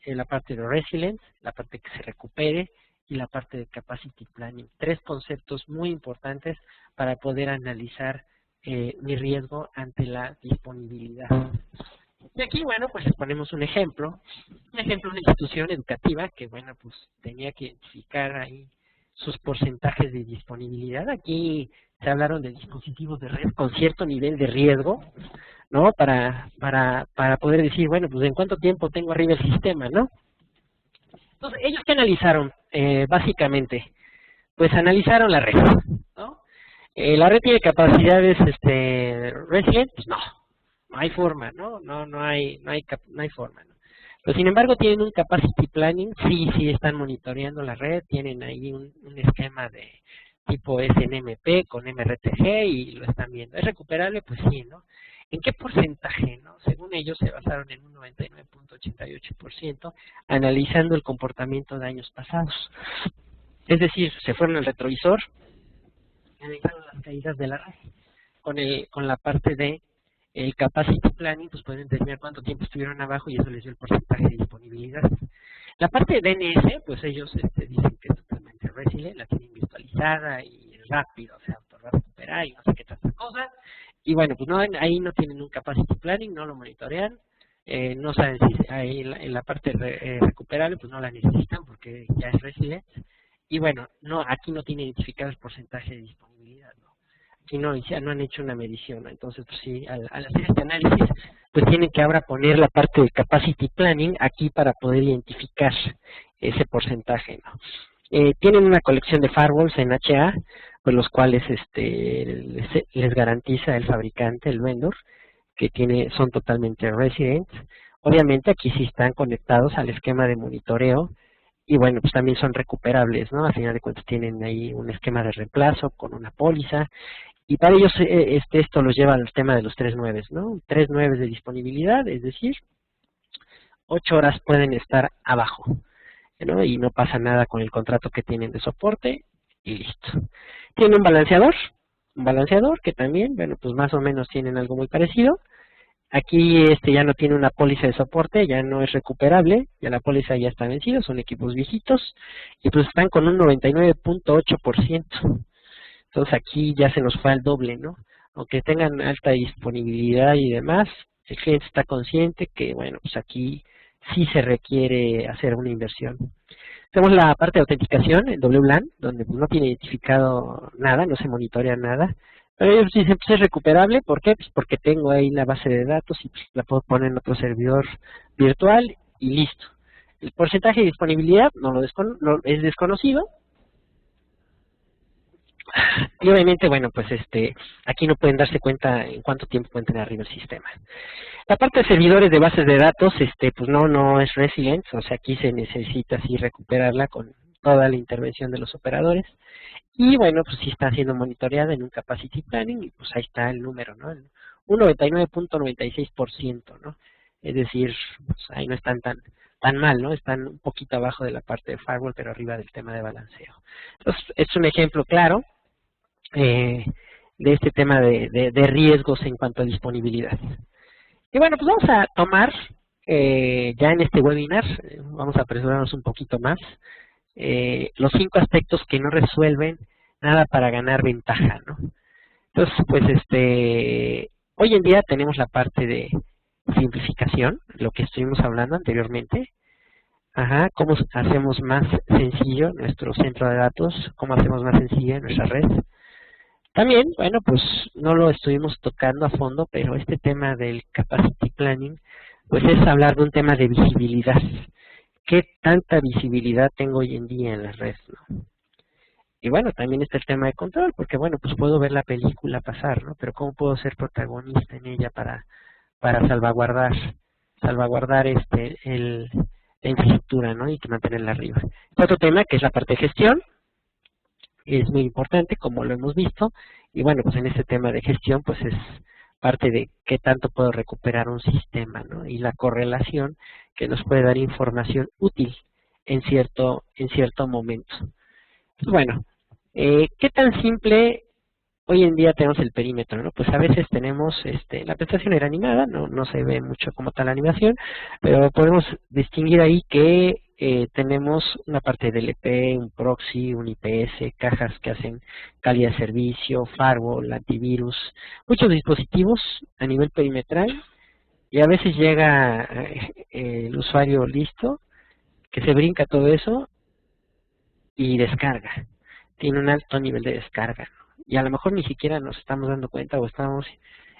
la parte de resilience, la parte que se recupere, y la parte de capacity planning. 3 conceptos muy importantes para poder analizar mi riesgo ante la disponibilidad. Y aquí, bueno, pues les ponemos un ejemplo de una institución educativa que, bueno, pues tenía que identificar ahí sus porcentajes de disponibilidad. Aquí se hablaron de dispositivos de red con cierto nivel de riesgo, ¿no? Para poder decir, bueno, pues en cuánto tiempo tengo arriba el sistema, ¿no? Entonces, ¿ellos qué analizaron? Básicamente, pues analizaron la red, ¿no? ¿La red tiene capacidades resilient? Pues no hay forma, ¿no? No hay forma, ¿no? Pero sin embargo tienen un capacity planning, sí están monitoreando la red, tienen ahí un esquema de tipo SNMP con MRTG y lo están viendo. ¿Es recuperable? Pues sí, ¿no? ¿En qué porcentaje, no? Según ellos se basaron en un 99.88%, analizando el comportamiento de años pasados. Es decir, se fueron al retrovisor, analizaron las caídas de la red. Con la parte de el capacity planning, pues pueden determinar cuánto tiempo estuvieron abajo y eso les dio el porcentaje de disponibilidad. La parte de DNS, pues ellos dicen que es totalmente resilient, la tienen virtualizada y rápido, o sea, va a recuperar y no sé qué tanta cosa. Y bueno, pues no, ahí no tienen un capacity planning, no lo monitorean, no saben si ahí en la parte recuperable, pues no la necesitan porque ya es resilient. Y bueno, no, aquí no tiene identificado el porcentaje de disponibilidad, ¿no? Aquí no han hecho una medición, ¿no? Entonces, pues sí, al hacer este análisis, pues tienen que ahora poner la parte de capacity planning aquí para poder identificar ese porcentaje, ¿no? Tienen una colección de firewalls en HA, pues los cuales les garantiza el fabricante, el vendor, que son totalmente resilient. Obviamente aquí sí están conectados al esquema de monitoreo y bueno, pues también son recuperables, ¿no? Al final de cuentas tienen ahí un esquema de reemplazo con una póliza y para ellos esto los lleva al tema de los 3/9, ¿no? 3/9 de disponibilidad, es decir, 8 horas pueden estar abajo, ¿no? Y no pasa nada con el contrato que tienen de soporte y listo. Tienen un balanceador que también, bueno, pues más o menos tienen algo muy parecido. Aquí ya no tiene una póliza de soporte, ya no es recuperable, ya la póliza ya está vencida, son equipos viejitos y pues están con un 99.8%. Entonces aquí ya se nos fue al doble, ¿no? Aunque tengan alta disponibilidad y demás, el cliente está consciente que, bueno, pues aquí sí se requiere hacer una inversión. Tenemos la parte de autenticación, el WLAN, donde pues no tiene identificado nada, no se monitorea nada. Pero ellos dicen, pues es recuperable, ¿por qué? Pues porque tengo ahí la base de datos y pues la puedo poner en otro servidor virtual y listo. El porcentaje de disponibilidad no es desconocido. Y obviamente, bueno, pues aquí no pueden darse cuenta en cuánto tiempo pueden tener arriba el sistema. La parte de servidores de bases de datos, pues no es resilient, o sea, aquí se necesita así recuperarla con toda la intervención de los operadores. Y bueno, pues sí está siendo monitoreada en un capacity planning y pues ahí está el número, ¿no? Un 99.96%, ¿no? Es decir, pues ahí no están tan mal, ¿no? Están un poquito abajo de la parte de firewall, pero arriba del tema de balanceo. Entonces, es un ejemplo claro de este tema de riesgos en cuanto a disponibilidad. Y bueno, pues vamos a tomar ya en este webinar, vamos a apresurarnos un poquito más, los 5 aspectos que no resuelven nada para ganar ventaja, ¿no? Entonces, pues hoy en día tenemos la parte de simplificación, lo que estuvimos hablando anteriormente. Cómo hacemos más sencillo nuestro centro de datos, cómo hacemos más sencilla nuestra red. También, bueno, pues no lo estuvimos tocando a fondo, pero este tema del capacity planning, pues es hablar de un tema de visibilidad. ¿Qué tanta visibilidad tengo hoy en día en la red, no? Y bueno, también está el tema de control, porque bueno, pues puedo ver la película pasar, ¿no? Pero ¿cómo puedo ser protagonista en ella para salvaguardar la infraestructura, ¿no? Y que mantenerla arriba. Otro tema que es la parte de gestión, es muy importante, como lo hemos visto, y bueno, pues en este tema de gestión, pues es parte de qué tanto puedo recuperar un sistema, ¿no? Y la correlación que nos puede dar información útil en cierto momento. Pues bueno, ¿qué tan simple hoy en día tenemos el perímetro, ¿no? Pues a veces tenemos, la presentación era animada, no se ve mucho como tal animación, pero podemos distinguir ahí que tenemos una parte de LP, un proxy, un IPS, cajas que hacen calidad de servicio, firewall, antivirus, muchos dispositivos a nivel perimetral, y a veces llega el usuario listo, que se brinca todo eso y descarga. Tiene un alto nivel de descarga. Y a lo mejor ni siquiera nos estamos dando cuenta o estamos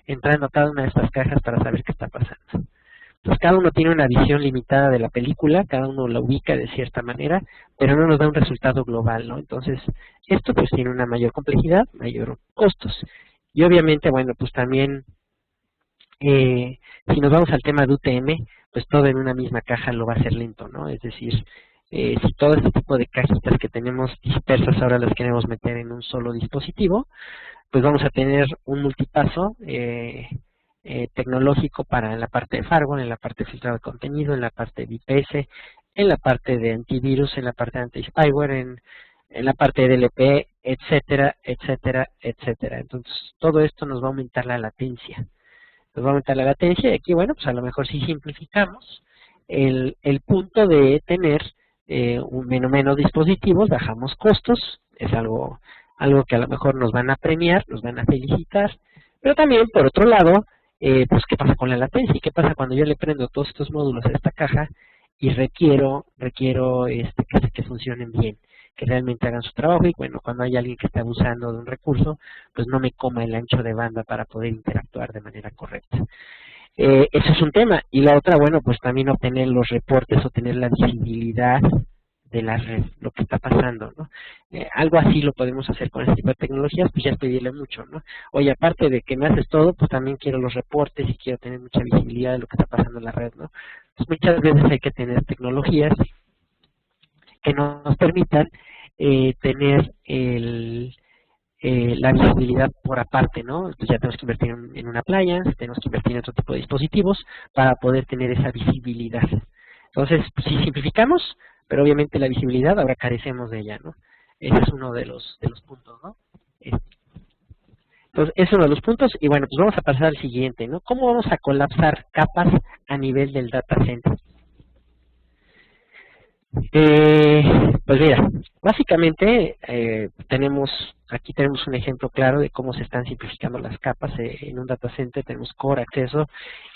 entrando a cada una de estas cajas para saber qué está pasando. Entonces cada uno tiene una visión limitada de la película, cada uno la ubica de cierta manera, pero no nos da un resultado global, ¿no? Entonces esto pues tiene una mayor complejidad, mayor costos. Y obviamente, bueno, pues también si nos vamos al tema de UTM, pues todo en una misma caja lo va a hacer lento, ¿no? Es decir, si todo este tipo de cajitas que tenemos dispersas ahora las queremos meter en un solo dispositivo, pues vamos a tener un multipaso tecnológico para en la parte de firewall, en la parte de filtrado de contenido, en la parte de IPS, en la parte de antivirus, en la parte de anti-spyware, en la parte de DLP, etcétera, etcétera, etcétera. Entonces, todo esto nos va a aumentar la latencia. Nos va a aumentar la latencia y aquí, bueno, pues a lo mejor si simplificamos el punto de tener menos dispositivos, bajamos costos, es algo que a lo mejor nos van a premiar, nos van a felicitar, pero también, por otro lado, pues qué pasa con la latencia, y qué pasa cuando yo le prendo todos estos módulos a esta caja y requiero que funcionen bien, que realmente hagan su trabajo, y bueno, cuando hay alguien que está abusando de un recurso, pues no me coma el ancho de banda para poder interactuar de manera correcta. Eso es un tema. Y la otra, bueno, pues también obtener los reportes, obtener la visibilidad de la red, lo que está pasando, ¿no? Algo así lo podemos hacer con este tipo de tecnologías, pues ya es pedirle mucho, ¿no? Oye, aparte de que me haces todo, pues también quiero los reportes y quiero tener mucha visibilidad de lo que está pasando en la red, ¿no? Pues muchas veces hay que tener tecnologías que nos permitan tener la visibilidad por aparte, ¿no? Entonces ya tenemos que invertir en una playa, tenemos que invertir en otro tipo de dispositivos para poder tener esa visibilidad. Entonces, pues, si simplificamos, pero obviamente la visibilidad ahora carecemos de ella, ¿no? Ese es uno de los puntos, ¿no? Entonces, es uno de los puntos, y bueno, pues vamos a pasar al siguiente, ¿no? ¿Cómo vamos a colapsar capas a nivel del data center? Pues mira, básicamente aquí tenemos un ejemplo claro de cómo se están simplificando las capas en un data center. Tenemos core, acceso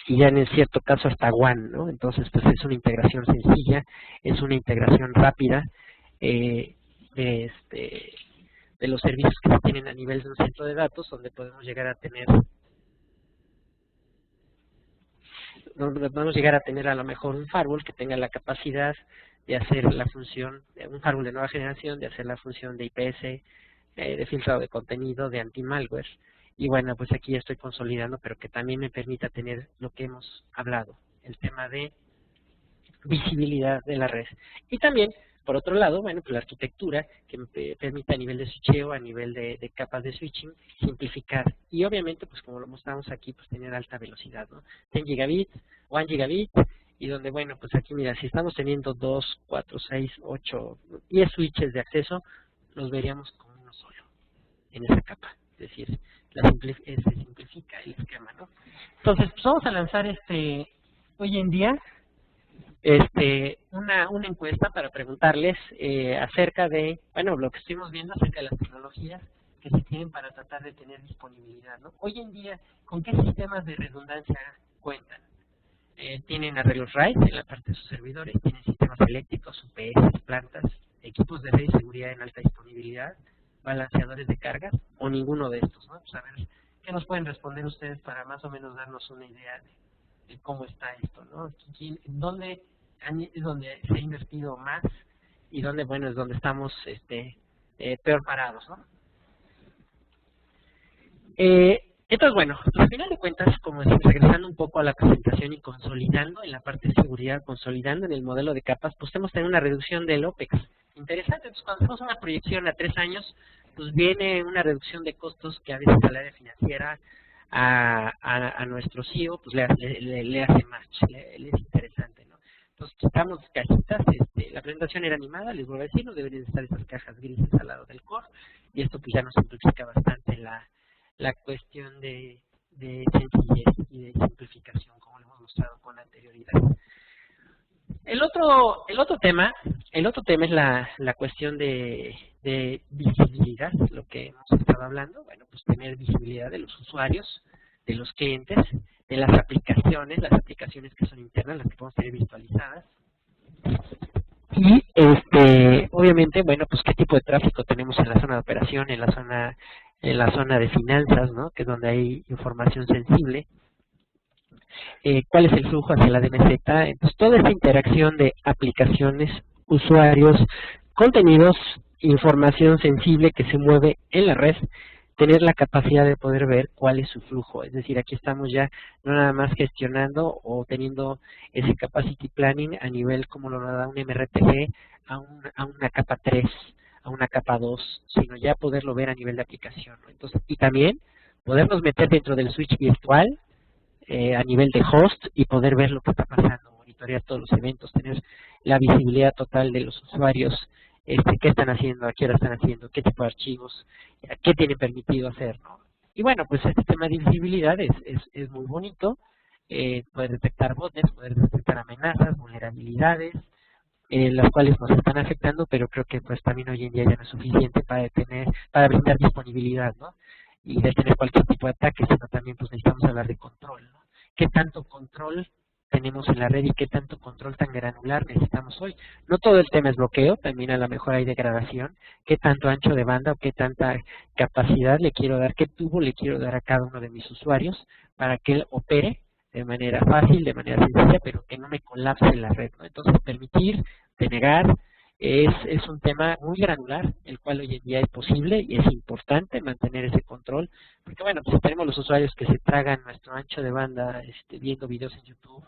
y ya en cierto caso hasta WAN, ¿no? Entonces pues es una integración sencilla, es una integración rápida de, de los servicios que se tienen a nivel de un centro de datos, donde podemos llegar a tener a lo mejor un firewall que tenga la capacidad de hacer la función, un firewall de nueva generación, de hacer la función de IPS, de filtrado de contenido, de anti-malware. Y bueno, pues aquí ya estoy consolidando, pero que también me permita tener lo que hemos hablado, el tema de visibilidad de la red. Y también, por otro lado, bueno, pues la arquitectura que me permite a nivel de switcheo, a nivel de capas de switching, simplificar. Y obviamente, pues como lo mostramos aquí, pues tener alta velocidad, ¿no? 10 gigabit, 1 gigabit, y donde, bueno, pues aquí mira, si estamos teniendo 2, 4, 6, 8, 10 switches de acceso, los veríamos como uno solo en esa capa. Es decir, se simplifica el esquema, ¿no? Entonces, pues vamos a lanzar hoy en día una encuesta para preguntarles acerca de, bueno, lo que estuvimos viendo acerca de las tecnologías que se tienen para tratar de tener disponibilidad, ¿no? Hoy en día, ¿con qué sistemas de redundancia cuentan? Tienen arreglos RAID en la parte de sus servidores, tienen sistemas eléctricos, UPS, plantas, equipos de red y seguridad en alta disponibilidad, balanceadores de cargas, o ninguno de estos, ¿no? Pues a ver, ¿qué nos pueden responder ustedes para más o menos darnos una idea de cómo está esto, ¿no? ¿Dónde es donde se ha invertido más y dónde, bueno, es donde estamos peor parados, ¿no? Entonces, bueno, al final de cuentas, como regresando un poco a la presentación y consolidando en la parte de seguridad, consolidando en el modelo de capas, pues tenemos que tener una reducción del OPEX. Interesante, entonces cuando hacemos una proyección a 3 años, pues viene una reducción de costos que a veces al área financiera, a nuestro CEO, pues le hace match, le es interesante, ¿no? entonces quitamos cajitas, la presentación era animada, les vuelvo a decir, no deberían estar esas cajas grises al lado del core, y esto pues ya nos simplifica bastante la cuestión de sencillez y de simplificación, como lo hemos mostrado con anterioridad. El otro tema es la cuestión de visibilidad, lo que hemos estado hablando. Bueno, pues tener visibilidad de los usuarios, de los clientes, de las aplicaciones que son internas, las que podemos tener visualizadas. Y obviamente, bueno, pues qué tipo de tráfico tenemos en la zona de operación, en la zona de finanzas, ¿no? Que es donde hay información sensible. Cuál es el flujo hacia la DMZ. Entonces, toda esta interacción de aplicaciones, usuarios, contenidos, información sensible que se mueve en la red, tener la capacidad de poder ver cuál es su flujo. Es decir, aquí estamos ya no nada más gestionando o teniendo ese capacity planning a nivel como lo da un MRTG a una capa 3, a una capa 2, sino ya poderlo ver a nivel de aplicación, ¿no? Entonces, y también podernos meter dentro del switch virtual a nivel de host y poder ver lo que está pasando, monitorear todos los eventos, tener la visibilidad total de los usuarios, qué están haciendo, a qué hora están haciendo, qué tipo de archivos, qué tienen permitido hacer, ¿no? Y bueno, pues este tema de visibilidad es muy bonito, poder detectar bots, poder detectar amenazas, vulnerabilidades, las cuales nos están afectando, pero creo que pues también hoy en día ya no es suficiente para brindar disponibilidad, ¿no? Y de tener cualquier tipo de ataque, sino también pues necesitamos hablar de control, ¿no? ¿Qué tanto control tenemos en la red y qué tanto control tan granular necesitamos hoy? No todo el tema es bloqueo, también a lo mejor hay degradación. ¿Qué tanto ancho de banda o qué tanta capacidad le quiero dar, qué tubo le quiero dar a cada uno de mis usuarios para que él opere de manera fácil, de manera sencilla, pero que no me colapse la red, ¿no? Entonces, permitir, denegar, es un tema muy granular, el cual hoy en día es posible y es importante mantener ese control, porque bueno, pues tenemos los usuarios que se tragan nuestro ancho de banda viendo videos en YouTube,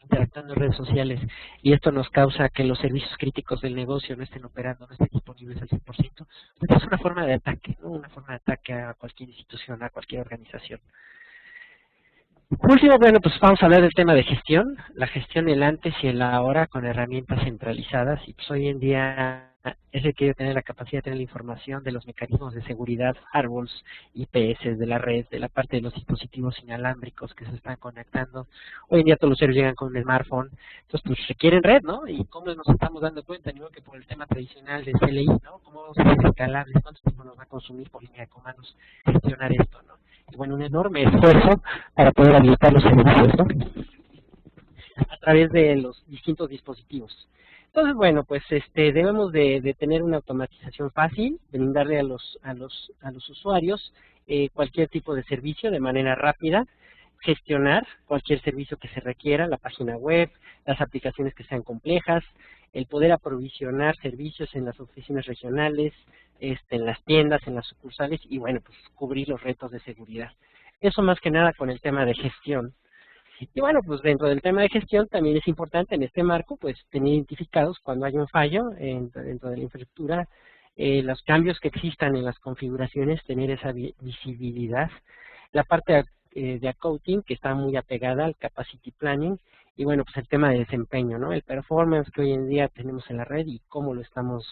interactuando en redes sociales, y esto nos causa que los servicios críticos del negocio no estén operando, no estén disponibles al 100%. Pues es una forma de ataque, ¿no? Una forma de ataque a cualquier institución, a cualquier organización. Por último, bueno, pues vamos a hablar del tema de gestión, la gestión el antes y el ahora con herramientas centralizadas, y pues hoy en día es requerido tener la capacidad de tener la información de los mecanismos de seguridad, firewalls, IPS de la red, de la parte de los dispositivos inalámbricos que se están conectando. Hoy en día todos los usuarios llegan con un smartphone, entonces pues requieren red, ¿no? Y cómo nos estamos dando cuenta, ni modo que por el tema tradicional de CLI, ¿no? ¿Cómo vamos a ser escalables? ¿Cuánto tiempo nos va a consumir por línea de comandos gestionar esto, ¿no? Y bueno, un enorme esfuerzo para poder habilitar los servicios, ¿no? A través de los distintos dispositivos. Entonces, bueno, pues debemos de tener una automatización fácil, brindarle a los usuarios cualquier tipo de servicio de manera rápida, gestionar cualquier servicio que se requiera, la página web, las aplicaciones que sean complejas, el poder aprovisionar servicios en las oficinas regionales, en las tiendas, en las sucursales y bueno, pues cubrir los retos de seguridad. Eso más que nada con el tema de gestión. Y bueno, pues dentro del tema de gestión también es importante en este marco, pues tener identificados cuando hay un fallo dentro de la infraestructura, los cambios que existan en las configuraciones, tener esa visibilidad. La parte de accounting que está muy apegada al capacity planning y bueno, pues el tema de desempeño, ¿no? El performance que hoy en día tenemos en la red y cómo lo estamos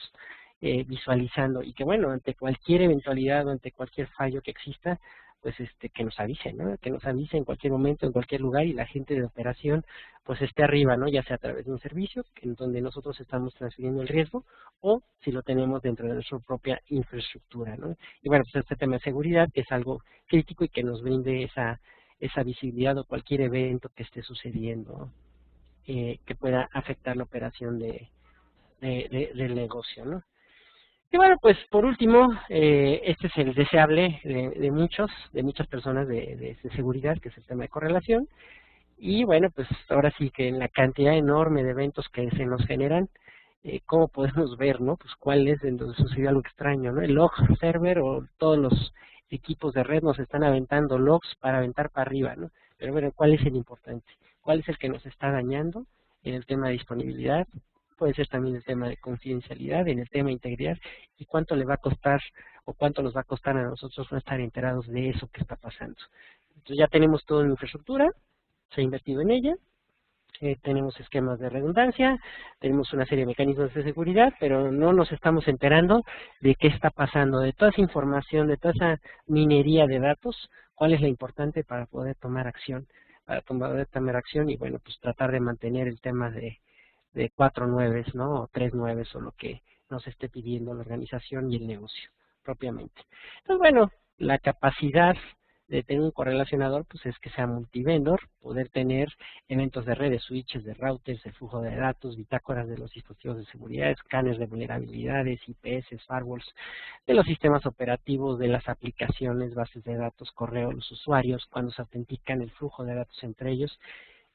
visualizando y que bueno, ante cualquier eventualidad o ante cualquier fallo que exista, pues que nos avisen, ¿no? Que nos avise en cualquier momento, en cualquier lugar y la gente de operación pues esté arriba, ¿no? Ya sea a través de un servicio en donde nosotros estamos transfiriendo el riesgo o si lo tenemos dentro de nuestra propia infraestructura, ¿no? Y bueno, pues este tema de seguridad es algo crítico y que nos brinde esa visibilidad o cualquier evento que esté sucediendo, ¿no? Que pueda afectar la operación del negocio, ¿no? Y bueno, pues por último, este es el deseable de muchas personas de seguridad, que es el tema de correlación. Y bueno, pues ahora sí que en la cantidad enorme de eventos que se nos generan, ¿cómo podemos ver, no? Pues cuál es en donde sucedió algo extraño, ¿no? El log server o todos los equipos de red nos están aventando logs para aventar para arriba, ¿no? Pero bueno, ¿cuál es el importante? ¿Cuál es el que nos está dañando en el tema de disponibilidad? Puede ser también el tema de confidencialidad, en el tema de integridad, y cuánto le va a costar o cuánto nos va a costar a nosotros no estar enterados de eso que está pasando. Entonces ya tenemos todo en infraestructura, se ha invertido en ella, tenemos esquemas de redundancia, tenemos una serie de mecanismos de seguridad, pero no nos estamos enterando de qué está pasando, de toda esa información, de toda esa minería de datos, cuál es la importante para poder tomar acción, y bueno, pues tratar de mantener el tema de 4 nueves, ¿no? O 3 nueves, o lo que nos esté pidiendo la organización y el negocio propiamente. Entonces, bueno, la capacidad de tener un correlacionador, pues es que sea multivendor, poder tener eventos de redes, switches, de routers, de flujo de datos, bitácoras de los dispositivos de seguridad, escáneres de vulnerabilidades, IPS, firewalls, de los sistemas operativos, de las aplicaciones, bases de datos, correo, los usuarios, cuando se autentican, el flujo de datos entre ellos.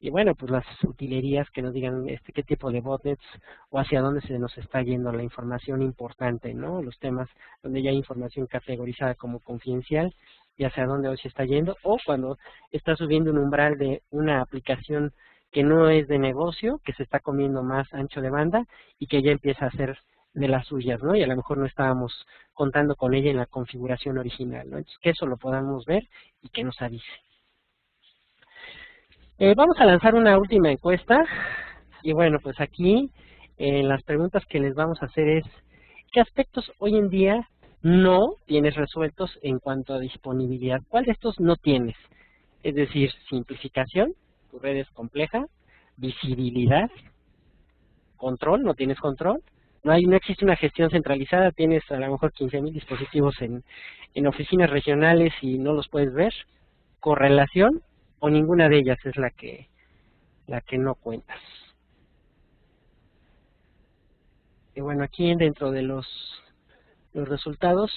Y bueno, pues las utilerías que nos digan qué tipo de botnets o hacia dónde se nos está yendo la información importante, ¿no? Los temas donde ya hay información categorizada como confidencial y hacia dónde hoy se está yendo, o cuando está subiendo un umbral de una aplicación que no es de negocio, que se está comiendo más ancho de banda y que ya empieza a ser de las suyas, ¿no? Y a lo mejor no estábamos contando con ella en la configuración original, ¿no? Entonces, que eso lo podamos ver y que nos avise. Vamos a lanzar una última encuesta y bueno, pues aquí las preguntas que les vamos a hacer es ¿qué aspectos hoy en día no tienes resueltos en cuanto a disponibilidad? ¿Cuál de estos no tienes? Es decir, simplificación, tu red es compleja, visibilidad, control, no tienes control, no existe una gestión centralizada, tienes a lo mejor 15,000 dispositivos en oficinas regionales y no los puedes ver, correlación, o ninguna de ellas es la que no cuentas. Y bueno, aquí dentro de los resultados,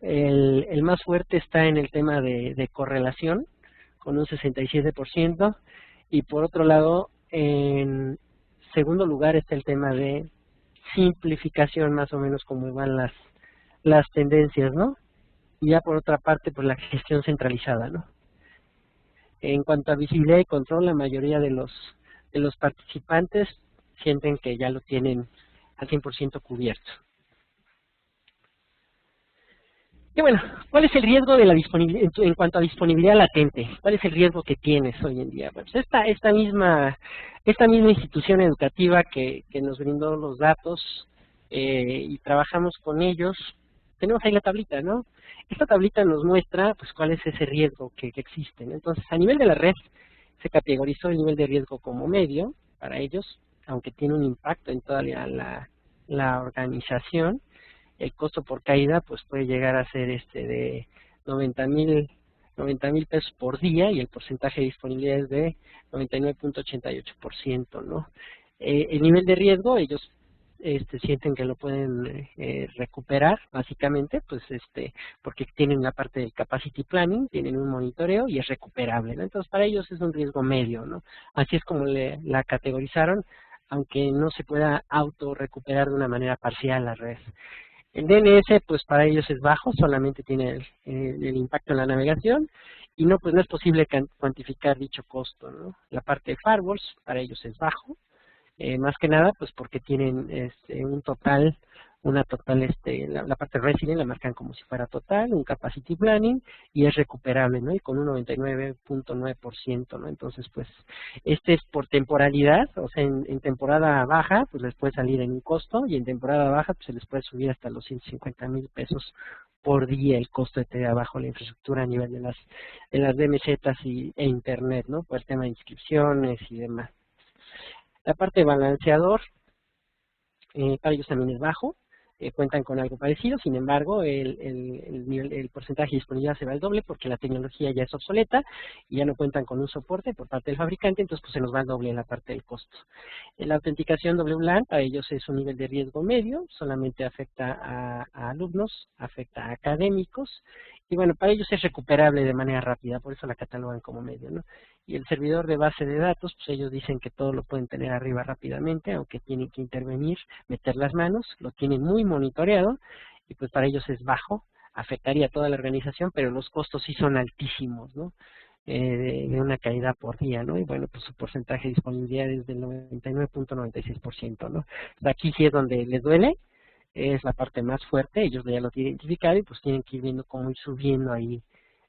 el más fuerte está en el tema de correlación, con un 67%, y por otro lado, en segundo lugar está el tema de simplificación, más o menos como van las tendencias, ¿no? Y ya por otra parte, pues la gestión centralizada, ¿no? En cuanto a visibilidad y control, la mayoría de los participantes sienten que ya lo tienen al 100% cubierto. Y bueno, ¿cuál es el riesgo de la disponibilidad en cuanto a disponibilidad latente? ¿Cuál es el riesgo que tienes hoy en día? Pues esta misma institución educativa que nos brindó los datos y trabajamos con ellos, tenemos ahí la tablita, ¿no? Esta tablita nos muestra pues cuál es ese riesgo que existe, ¿no? Entonces, a nivel de la red, se categorizó el nivel de riesgo como medio para ellos, aunque tiene un impacto en toda la organización. El costo por caída pues puede llegar a ser de 90,000 pesos por día, y el porcentaje de disponibilidad es de 99.88%, ¿no? El nivel de riesgo, ellos sienten que lo pueden recuperar, básicamente, pues porque tienen la parte del capacity planning, tienen un monitoreo y es recuperable, ¿no? Entonces, para ellos es un riesgo medio, ¿no? Así es como la categorizaron, aunque no se pueda auto recuperar de una manera parcial la red. El DNS, pues para ellos es bajo, solamente tiene el impacto en la navegación, y no es posible cuantificar dicho costo, ¿no? La parte de firewalls para ellos es bajo, más que nada pues porque tienen la parte resident la marcan como si fuera total, un capacity planning, y es recuperable, ¿no? Y con un 99.9%, ¿no? Entonces pues es por temporalidad, o sea, en temporada baja pues les puede salir en un costo, y en temporada baja pues se les puede subir hasta los 150,000 pesos por día el costo de tener abajo la infraestructura a nivel de las DMZs e internet, ¿no? Por el tema de inscripciones y demás. La parte de balanceador, para ellos también es bajo, cuentan con algo parecido, sin embargo, el porcentaje de disponibilidad se va al doble porque la tecnología ya es obsoleta y ya no cuentan con un soporte por parte del fabricante, entonces pues se nos va al doble en la parte del costo. La autenticación WLAN para ellos es un nivel de riesgo medio, solamente afecta a alumnos, afecta a académicos, y bueno, para ellos es recuperable de manera rápida, por eso la catalogan como medio, ¿no? Y el servidor de base de datos, pues ellos dicen que todo lo pueden tener arriba rápidamente, aunque tienen que intervenir, meter las manos, lo tienen muy monitoreado, y pues para ellos es bajo, afectaría a toda la organización, pero los costos sí son altísimos, ¿no? De una caída por día, ¿no? Y bueno, pues su porcentaje de disponibilidad es del 99.96%, ¿no? Aquí sí es donde les duele, es la parte más fuerte, ellos ya lo tienen identificado y pues tienen que ir viendo cómo ir subiendo ahí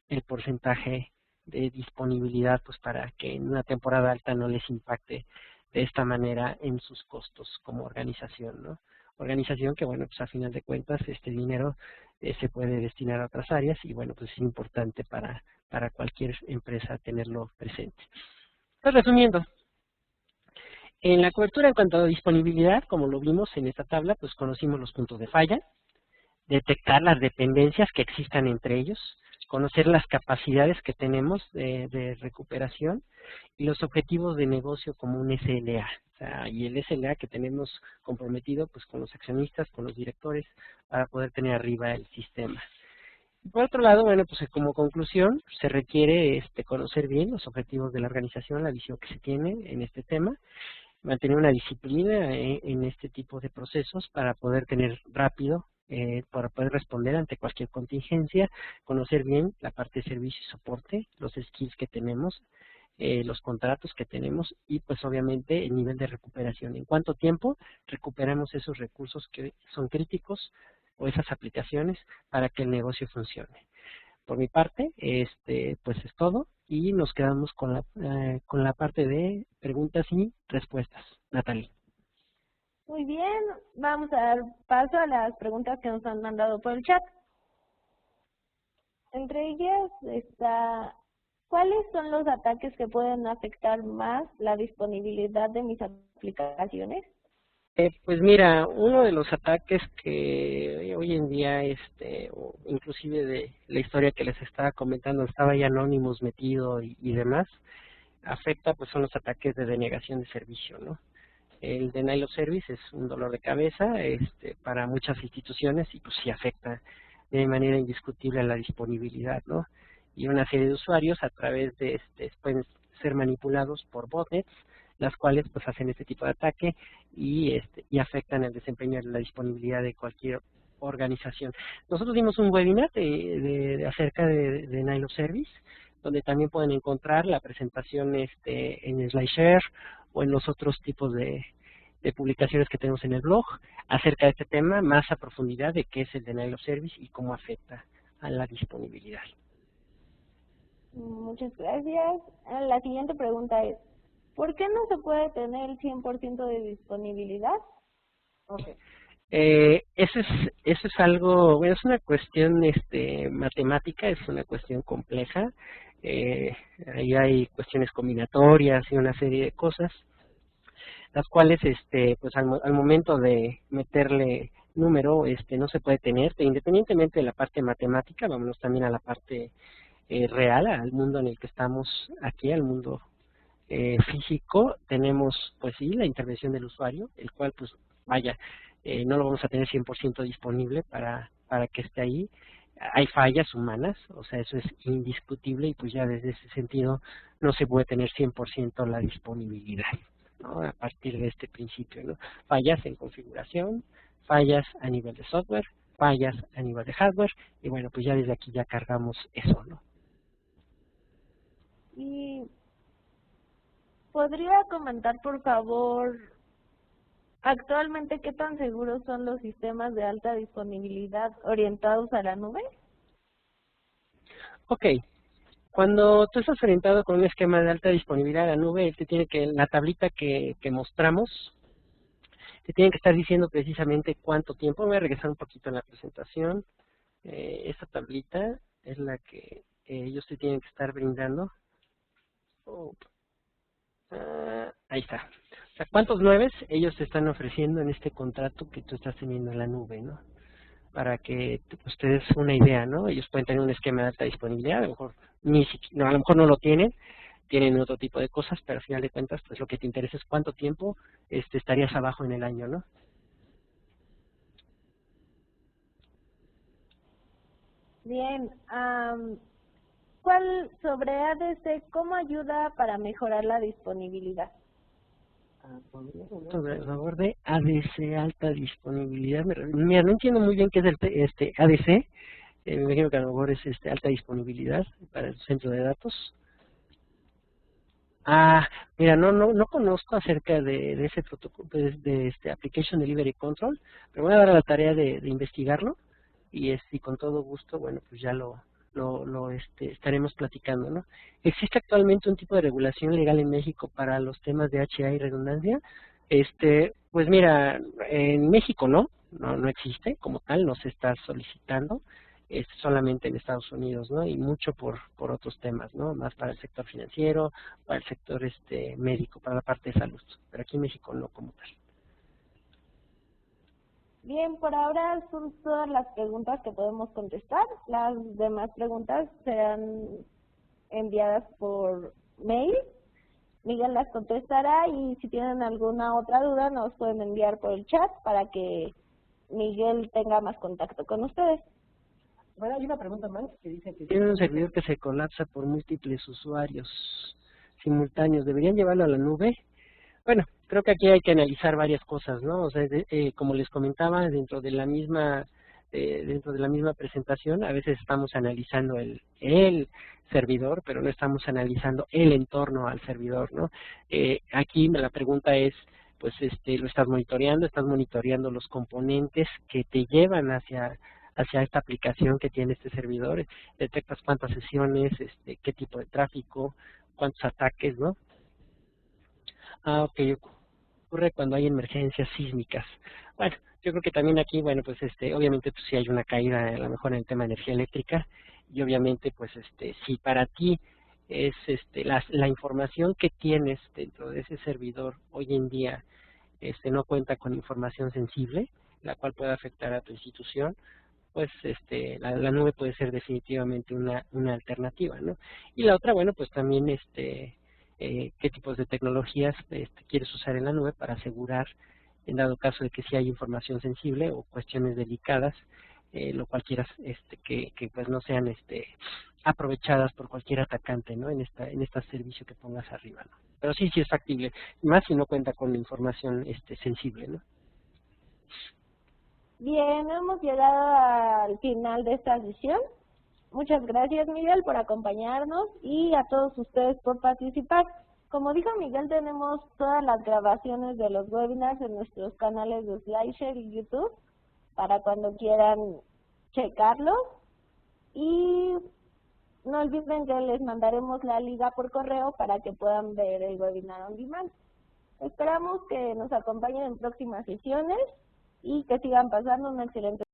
el porcentaje de disponibilidad, pues para que en una temporada alta no les impacte de esta manera en sus costos como organización, ¿no? Organización que, bueno, pues a final de cuentas este dinero se puede destinar a otras áreas y, bueno, pues es importante para cualquier empresa tenerlo presente. Pues resumiendo, en la cobertura en cuanto a disponibilidad, como lo vimos en esta tabla, pues conocimos los puntos de falla, detectar las dependencias que existan entre ellos, conocer las capacidades que tenemos de recuperación y los objetivos de negocio como un SLA. O sea, y el SLA que tenemos comprometido pues con los accionistas, con los directores, para poder tener arriba el sistema. Por otro lado, bueno, pues como conclusión, se requiere conocer bien los objetivos de la organización, la visión que se tiene en este tema, mantener una disciplina en este tipo de procesos para poder tener rápido, para poder responder ante cualquier contingencia, conocer bien la parte de servicio y soporte, los skills que tenemos, los contratos que tenemos y pues obviamente el nivel de recuperación. En cuánto tiempo recuperamos esos recursos que son críticos o esas aplicaciones para que el negocio funcione. Por mi parte, pues es todo y nos quedamos con la parte de preguntas y respuestas. Natalie. Muy bien, vamos a dar paso a las preguntas que nos han mandado por el chat. Entre ellas está, ¿cuáles son los ataques que pueden afectar más la disponibilidad de mis aplicaciones? Pues mira, uno de los ataques que hoy en día, o inclusive de la historia que les estaba comentando, estaba ahí Anonymous metido y demás, afecta pues son los ataques de denegación de servicio, ¿no? El denial of service es un dolor de cabeza para muchas instituciones y pues sí afecta de manera indiscutible a la disponibilidad, ¿no? Y una serie de usuarios a través de pueden ser manipulados por botnets, las cuales pues hacen este tipo de ataque y afectan el desempeño de la disponibilidad de cualquier organización. Nosotros dimos un webinar acerca de denial of service, donde también pueden encontrar la presentación en SlideShare o en los otros tipos de publicaciones que tenemos en el blog acerca de este tema, más a profundidad de qué es el denial of service y cómo afecta a la disponibilidad. Muchas gracias. La siguiente pregunta es, ¿por qué no se puede tener el 100% de disponibilidad? Okay. Eso es algo, bueno, es una cuestión matemática, es una cuestión compleja, ahí hay cuestiones combinatorias y una serie de cosas, las cuales pues al momento de meterle número no se puede tener, independientemente de la parte matemática, vámonos también a la parte real, al mundo en el que estamos aquí, al mundo físico. Tenemos pues sí la intervención del usuario, el cual pues vaya, no lo vamos a tener 100% disponible para que esté ahí. Hay fallas humanas, o sea, eso es indiscutible y pues ya desde ese sentido no se puede tener 100% la disponibilidad, ¿no? A partir de este principio, ¿no? Fallas en configuración, fallas a nivel de software, fallas a nivel de hardware y bueno, pues ya desde aquí ya cargamos eso, ¿no? Y ¿podría comentar, por favor, actualmente qué tan seguros son los sistemas de alta disponibilidad orientados a la nube? Ok, cuando tú estás orientado con un esquema de alta disponibilidad a la nube, la tablita que mostramos, te tiene que estar diciendo precisamente cuánto tiempo. Voy a regresar un poquito en la presentación. Esta tablita es la que ellos te tienen que estar brindando. Ahí está. O sea, ¿cuántos 9 ellos te están ofreciendo en este contrato que tú estás teniendo en la nube, ¿no? Para que pues, te des una idea, ¿no? Ellos pueden tener un esquema de alta disponibilidad, a lo mejor a lo mejor no lo tienen otro tipo de cosas, pero al final de cuentas, pues lo que te interesa es cuánto tiempo estarías abajo en el año, ¿no? Bien, ¿cuál sobre ADC, cómo ayuda para mejorar la disponibilidad? Sobre el favor de ADC, alta disponibilidad. Mira, no entiendo muy bien qué es el ADC. Me imagino que a lo mejor es alta disponibilidad para el centro de datos. Mira, no conozco acerca de ese protocolo, de este Application Delivery Control, pero voy a dar a la tarea de investigarlo y con todo gusto, bueno, pues ya lo estaremos platicando, ¿no? ¿Existe actualmente un tipo de regulación legal en México para los temas de HA y redundancia? Pues mira, en México no existe como tal, no se está solicitando, es solamente en Estados Unidos, ¿no? Y mucho por otros temas, ¿no? Más para el sector financiero, para el sector médico, para la parte de salud, pero aquí en México no como tal. Bien, por ahora son todas las preguntas que podemos contestar. Las demás preguntas serán enviadas por mail. Miguel las contestará y si tienen alguna otra duda nos pueden enviar por el chat para que Miguel tenga más contacto con ustedes. Bueno, hay una pregunta más que dice que tiene un servidor que se colapsa por múltiples usuarios simultáneos. ¿Deberían llevarlo a la nube? Bueno, creo que aquí hay que analizar varias cosas, ¿no? O sea, como les comentaba, dentro de la misma presentación, a veces estamos analizando el servidor, pero no estamos analizando el entorno al servidor, ¿no? Aquí la pregunta es, pues, lo estás monitoreando los componentes que te llevan hacia esta aplicación que tiene este servidor, detectas cuántas sesiones, qué tipo de tráfico, cuántos ataques, ¿no? Ok, ocurre cuando hay emergencias sísmicas. Bueno, yo creo que también aquí, bueno, pues obviamente pues si hay una caída a lo mejor en el tema de energía eléctrica y obviamente pues si para ti es la información que tienes dentro de ese servidor hoy en día no cuenta con información sensible, la cual puede afectar a tu institución, pues la nube puede ser definitivamente una alternativa, ¿no? Y la otra, bueno, pues también qué tipos de tecnologías quieres usar en la nube para asegurar, en dado caso de que sí hay información sensible o cuestiones delicadas, lo cual quieras que pues no sean aprovechadas por cualquier atacante, ¿no? En este servicio que pongas arriba, ¿no? Pero sí es factible, más si no cuenta con información sensible, ¿no? Bien, hemos llegado al final de esta sesión. Muchas gracias, Miguel, por acompañarnos y a todos ustedes por participar. Como dijo Miguel, tenemos todas las grabaciones de los webinars en nuestros canales de SlideShare y YouTube para cuando quieran checarlos. Y no olviden que les mandaremos la liga por correo para que puedan ver el webinar on demand. Esperamos que nos acompañen en próximas sesiones y que sigan pasando un excelente